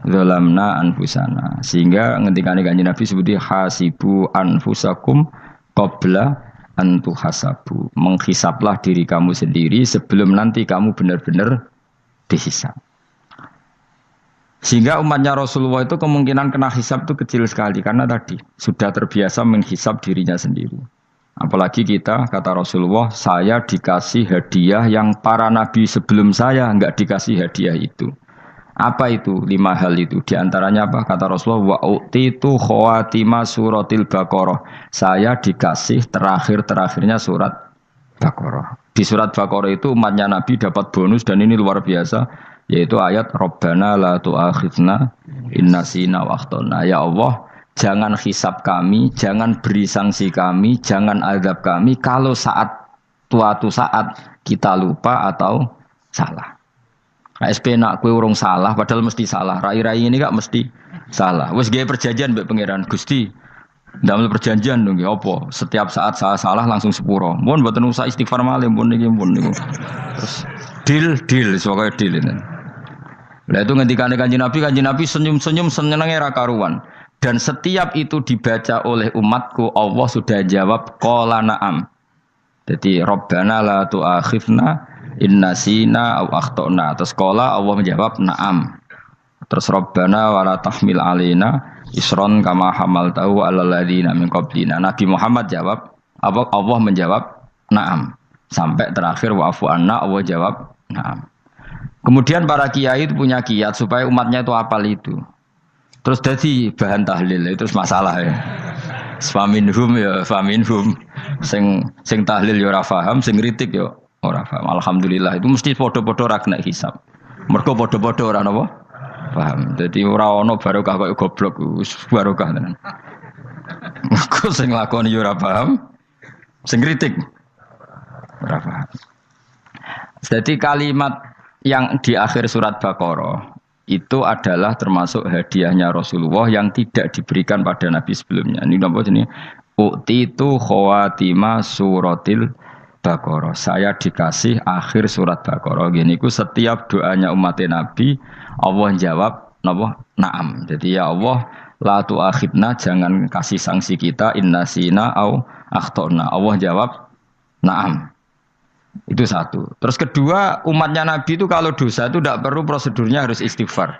zalamna anfusana. Sehingga ngendikane Kanjeng Nabi sebuti hasibu anfusakum qabla an tuhasabu. Menghisablah diri kamu sendiri sebelum nanti kamu benar-benar dihisab. Sehingga umatnya Rasulullah itu kemungkinan kena hisab itu kecil sekali karena tadi sudah terbiasa menghisab dirinya sendiri. Apalagi kita, kata Rasulullah, saya dikasih hadiah yang para nabi sebelum saya enggak dikasih hadiah itu. Apa itu? 5 hal itu. Di antaranya apa? Kata Rasulullah, wa utitu khawatima suratil Baqarah. Saya dikasih terakhir-terakhirnya surat Baqarah. Di surat Baqarah itu umatnya Nabi dapat bonus dan ini luar biasa, yaitu ayat Rabbana la tu'akhidna in nasina wa akhtana. Ya Allah, jangan hisab kami, jangan beri sanksi kami, jangan azab kami kalau suatu saat kita lupa atau salah. KSP nak kue urung salah, padahal mesti salah. Rai-rai ini gak mesti salah. Wes gaya perjanjian mbek pangeran Gusti. Ndamel perjanjian dong, apa? Setiap saat salah langsung sepuro. Mohon mboten usah istighfar malih pun niki pun niku. Terus deal, soalnya deal ini. Lah itu ngendikane Kanjeng Nabi senyum-senyum senenge ra karuan. Dan setiap itu dibaca oleh umatku, Allah sudah jawab qala na'am. Jadi Rabbana la tu'akhifna in nasina aw akhtana. Terus qala Allah menjawab na'am. Terus Rabbana wa la tahmil alaina isron kama hamaltahu 'alal ladzina min qablina. Nabi Muhammad jawab, Allah menjawab na'am. Sampai terakhir wa'fu anna, Allah jawab na'am. Kemudian para kiai itu punya kiat supaya umatnya itu hafal itu. Terus jadi bahan tahlil itu masalah ya. Faminhum ya faminhum. Sing tahlil ya ora paham, sing kritik ya ora paham. Alhamdulillah itu mesti padha-padha ra kena hisab. Mergo padha-padha ora napa? Paham. Dadi ora ana barokah kaya goblok wis barokah tenan. Mergo sing lakoni ya ora paham, sing kritik ora paham. Jadi kalimat yang di akhir surat Baqarah itu adalah termasuk hadiahnya Rasulullah yang tidak diberikan pada Nabi sebelumnya. Ini apa jenis? Utitu khawatima suratil Baqarah. Saya dikasih akhir surat Baqarah. Gini ku setiap doanya umat Nabi Allah jawab napa? Na'am. Jadi ya Allah, La tu'akhidna, jangan kasih sanksi kita innasina au akhtona. Allah jawab, na'am. Itu satu. Terus kedua, umatnya Nabi itu kalau dosa itu tidak perlu prosedurnya harus istighfar.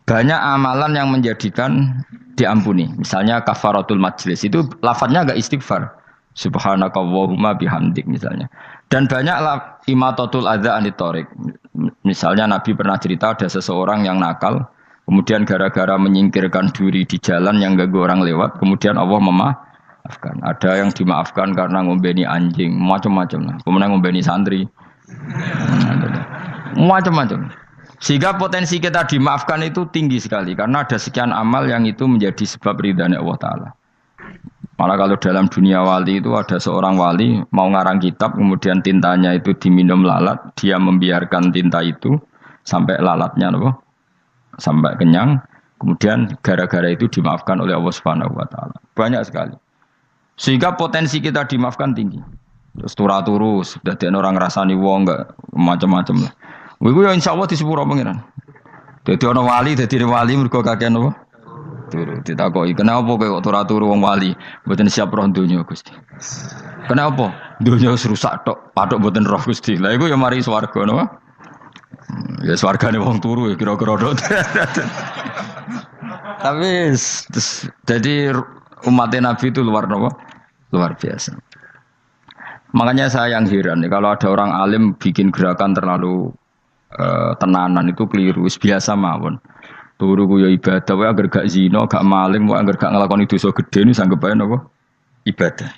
Banyak amalan yang menjadikan diampuni. Misalnya kafaratul majlis itu lafadznya agak istighfar. Subhanakallahumma bihamdik misalnya. Dan banyak imatatul adza anit thoriq. Misalnya Nabi pernah cerita ada seseorang yang nakal, kemudian gara-gara menyingkirkan duri di jalan yang ganggu orang lewat, kemudian Allah memaafkan. Ada yang dimaafkan karena ngombeni anjing, macam-macam lah. Kemudian ngombeni santri, macam-macam. Sehingga potensi kita dimaafkan itu tinggi sekali karena ada sekian amal yang itu menjadi sebab ridhanya Allah Ta'ala. Malah kalau dalam dunia wali itu ada seorang wali mau ngarang kitab, kemudian tintanya itu diminum lalat, dia membiarkan tinta itu sampai lalatnya sampai kenyang, kemudian gara-gara itu dimaafkan oleh Allah Subhanahu wa taala. Banyak sekali. Sehingga potensi kita dimaafkan tinggi. Terus turu sudah ada orang rasani wong enggak macam-macam lah. Iku ya insyaallah di sepuro pengiran. Dadi ana wali mergo kakean apa? Turu ditakoki, "Kenapa kok turu wong wali? Mboten siap roh donya, Gusti." "Kenapa?" "Donya wis rusak tok, patok mboten roh, Gusti." Lah iku ya mari swarga napa? Ya swargane wong turu ya kira-kira tok. Tapi jadi umat Nabi itu luar biasa. Makanya saya yang heran kalau ada orang alim bikin gerakan terlalu tenanan itu keliru, biasa mawon. Turu ku ya ibadah, wae agar gak zina, gak maling, wae agar gak nglakoni dosa gedhe niku sanggep ae napa? Ibadah.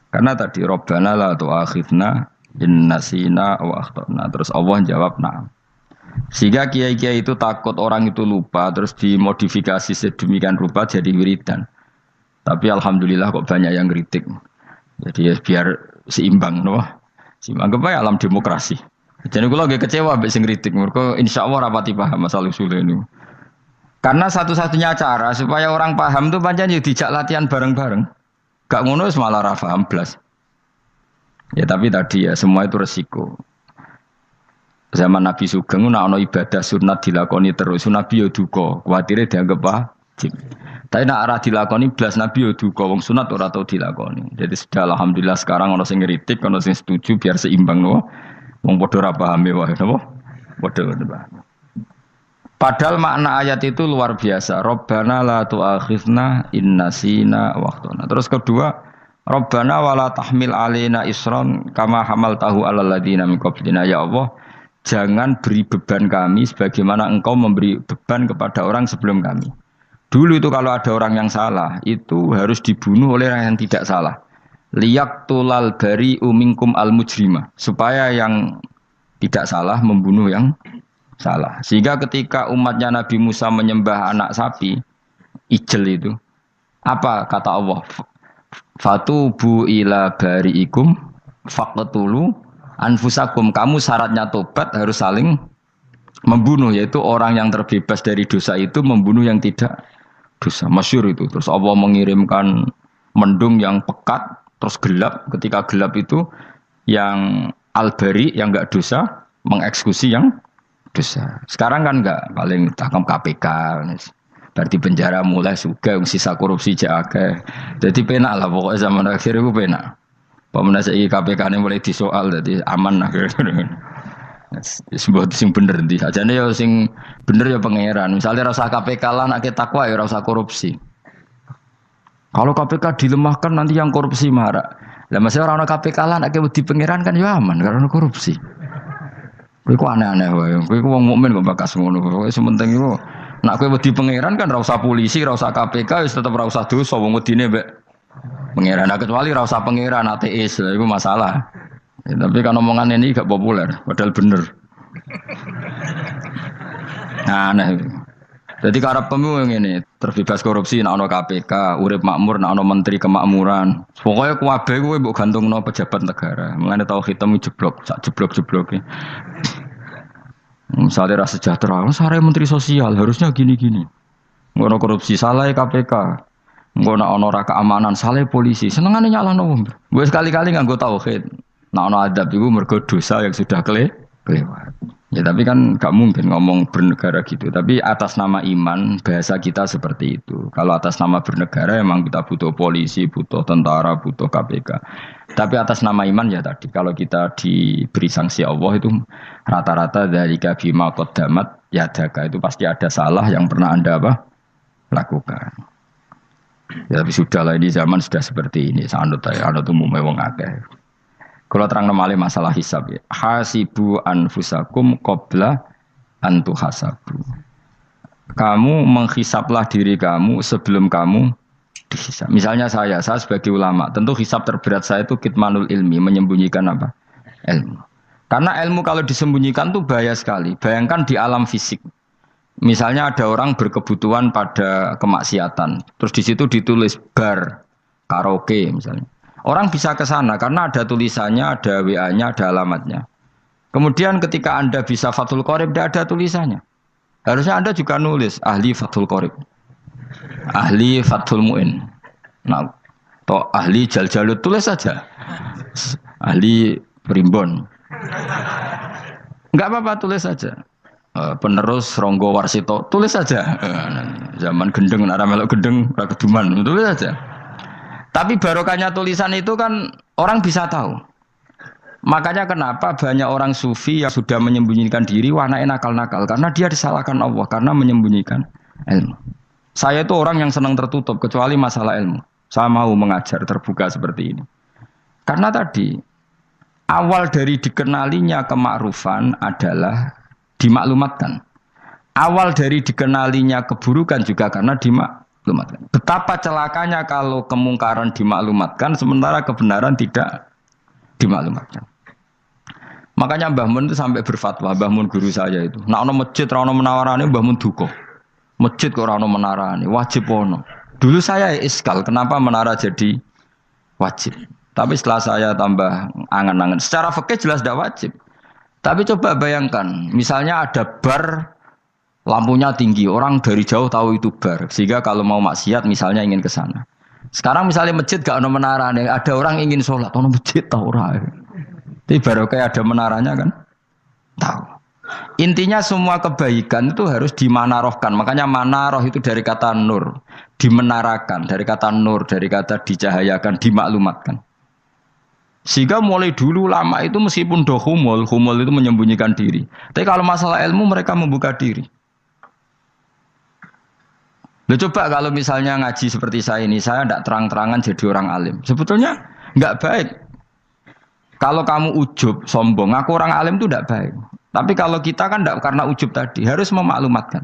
Karena tadi Rabbana la tu'akhidna in nasina wa akhtana. Terus Allah jawab na'am. Sehingga kiai-kiai itu takut orang itu lupa, terus dimodifikasi sedemikian rupa jadi wiridan. Tapi alhamdulillah kok banyak yang kritik. Jadi ya biar seimbang, no? Seimbang apa alam demokrasi. Jadi kalau agak kecewa ambek sing kritik, mergo insyaallah rapati paham masalah usul ini. Karena satu-satunya cara supaya orang paham tuh pancen yo dijak latihan bareng-bareng. Gak ngono wis malah ra paham blas. Ya tapi tadi ya semua itu resiko. Zaman Nabi Sugeng ana ibadah sunat dilakoni terus, Nabi yo duka, kuwatire dianggap wajib. Tapi nek ora dilakoni blas Nabi yo duka, wong sunat ora tau dilakoni. Jadi sudah alhamdulillah sekarang ana sing ngritik, ana sing setuju biar seimbang no. Wong padha ora pahame wae napa? Padha paham. Padahal makna ayat itu luar biasa. Rabbana la tu'akhidna in nasina wa akhtana. Terus kedua, Rabbana wala tahmil alaina isran kama hamaltahu alal ladzina min qablina. Ya Allah, jangan beri beban kami sebagaimana Engkau memberi beban kepada orang sebelum kami. Dulu itu kalau ada orang yang salah, itu harus dibunuh oleh orang yang tidak salah. Liyaqtulal bari'u minkum al mujrima. Supaya yang tidak salah membunuh yang salah. Sehingga ketika umatnya Nabi Musa menyembah anak sapi, ijel itu, apa kata Allah? Fatubu ila bari'ikum faqtulu anfusakum. Kamu syaratnya tobat harus saling membunuh, yaitu orang yang terbebas dari dosa itu membunuh yang tidak dosa. Masyhur itu. Terus Allah mengirimkan mendung yang pekat, terus gelap. Ketika gelap itu yang al-bari yang enggak dosa mengeksekusi yang dosa. Sekarang kan enggak, paling takam KPK. Berarti penjara mulai juga sisa korupsi jakake. Jadi penak lah pokoknya zaman akhir itu penak. Pemenang saya KPK ini mulai disoal, jadi aman lah. Sebuah sing bener di aja nih ya sing bener ya pangeran. Misalnya rasa KPK lah nak takwa ya rasa korupsi. Kalau KPK dilemahkan nanti yang korupsi marah. Lah masih orang KPK lah nak di pangeran kan ya aman karena korupsi. Kowe ku aneh-aneh wae. Kowe ku wong mukmin kok bakas ngono. Kowe sementing iku nak kowe wedi pangeran kan ra usah polisi, ra usah KPK, wis tetep ra usah dosa wong wedine mbek pangeran. Nah, kecuali ra usah pangeran ateis, iku masalah. Ya, tapi kan omongan ini gak populer, padahal bener. Nah, aneh. Jadi karep pemilu ngene, terbebas korupsi nek ana KPK, urip makmur nek ana menteri kemakmuran. Pokoke kabeh kowe mbok gantungno pejabat negara. Mengene tau hitam jeblok, sak jeblok-jebloke. Misalnya rasa sejahtera, sare menteri sosial harusnya gini-gini. Ngono korupsi salah KPK. Ngono ana ora keamanan salah polisi. Senengane nyalahno wong. Wis kali-kali nganggo tauhid. Nek ana adab iku mergo dosa yang sudah kelewat. Ya tapi kan nggak mungkin ngomong bernegara gitu. Tapi atas nama iman bahasa kita seperti itu. Kalau atas nama bernegara emang kita butuh polisi, butuh tentara, butuh KPK. Tapi atas nama iman ya tadi. Kalau kita diberi sanksi Allah itu rata-rata dari bima qaddamat ya daga itu pasti ada salah yang pernah Anda apa lakukan. Ya, tapi sudah lah ini zaman sudah seperti ini. Anut umumnya wong akeh. Kalau terang malih masalah hisab ya. Hasibu anfusakum qabla antu hasabu. Kamu menghisaplah diri kamu sebelum kamu dihisab. Misalnya saya sebagai ulama, tentu hisab terberat saya itu kitmanul ilmi, menyembunyikan apa? Ilmu. Karena ilmu kalau disembunyikan tuh bahaya sekali. Bayangkan di alam fisik. Misalnya ada orang berkebutuhan pada kemaksiatan, terus di situ ditulis bar, karaoke misalnya. Orang bisa ke sana karena ada tulisannya, ada WA-nya, ada alamatnya. Kemudian ketika Anda bisa Fathul Qorib, tidak ada tulisannya. Harusnya Anda juga nulis ahli Fathul Qorib, ahli Fathul Mu'in, nah, atau ahli Jaljalut, tulis saja. Ahli Primbon. Enggak apa-apa, tulis saja. Penerus Ronggo Warsito, tulis saja. Zaman gendeng, arah melok gendeng, keduman, tulis saja. Tapi barokahnya tulisan itu kan orang bisa tahu. Makanya kenapa banyak orang sufi yang sudah menyembunyikan diri, wanaknya nakal-nakal. Karena dia disalahkan Allah, karena menyembunyikan ilmu. Saya itu orang yang senang tertutup, kecuali masalah ilmu. Saya mau mengajar terbuka seperti ini. Karena tadi, awal dari dikenalinya kemakrufan adalah dimaklumatkan. Awal dari dikenalinya keburukan juga karena dimaklumatkan. Betapa celakanya kalau kemungkaran dimaklumatkan sementara kebenaran tidak dimaklumatkan. Makanya Mbah Mun itu sampai berfatwa, Mbah Mun guru saya itu. Nak ono masjid ra ono menawarane Mbah Mun duka. Masjid kok ora ono menarane, wajib ono. Dulu saya iskal kenapa menara jadi wajib. Tapi setelah saya tambah angan-angan, secara fikih jelas tidak wajib. Tapi coba bayangkan, misalnya ada bar lampunya tinggi, orang dari jauh tahu itu bar. Sehingga kalau mau maksiat misalnya ingin ke sana. Sekarang misalnya masjid gak ada menara, ada orang ingin sholat, ada masjid tahu orang. Tapi baru kayak ada menaranya kan? Tahu. Intinya semua kebaikan itu harus dimanarohkan. Makanya manaroh itu dari kata nur. Dimenarakan, dari kata nur, dari kata dicahayakan, dimaklumatkan. Sehingga mulai dulu lama itu meskipun humul itu menyembunyikan diri. Tapi kalau masalah ilmu mereka membuka diri. Loh, coba kalau misalnya ngaji seperti saya ini, saya tidak terang-terangan jadi orang alim. Sebetulnya nggak baik. Kalau kamu ujub, sombong, aku orang alim itu tidak baik. Tapi kalau kita kan tidak karena ujub tadi, harus memaklumatkan.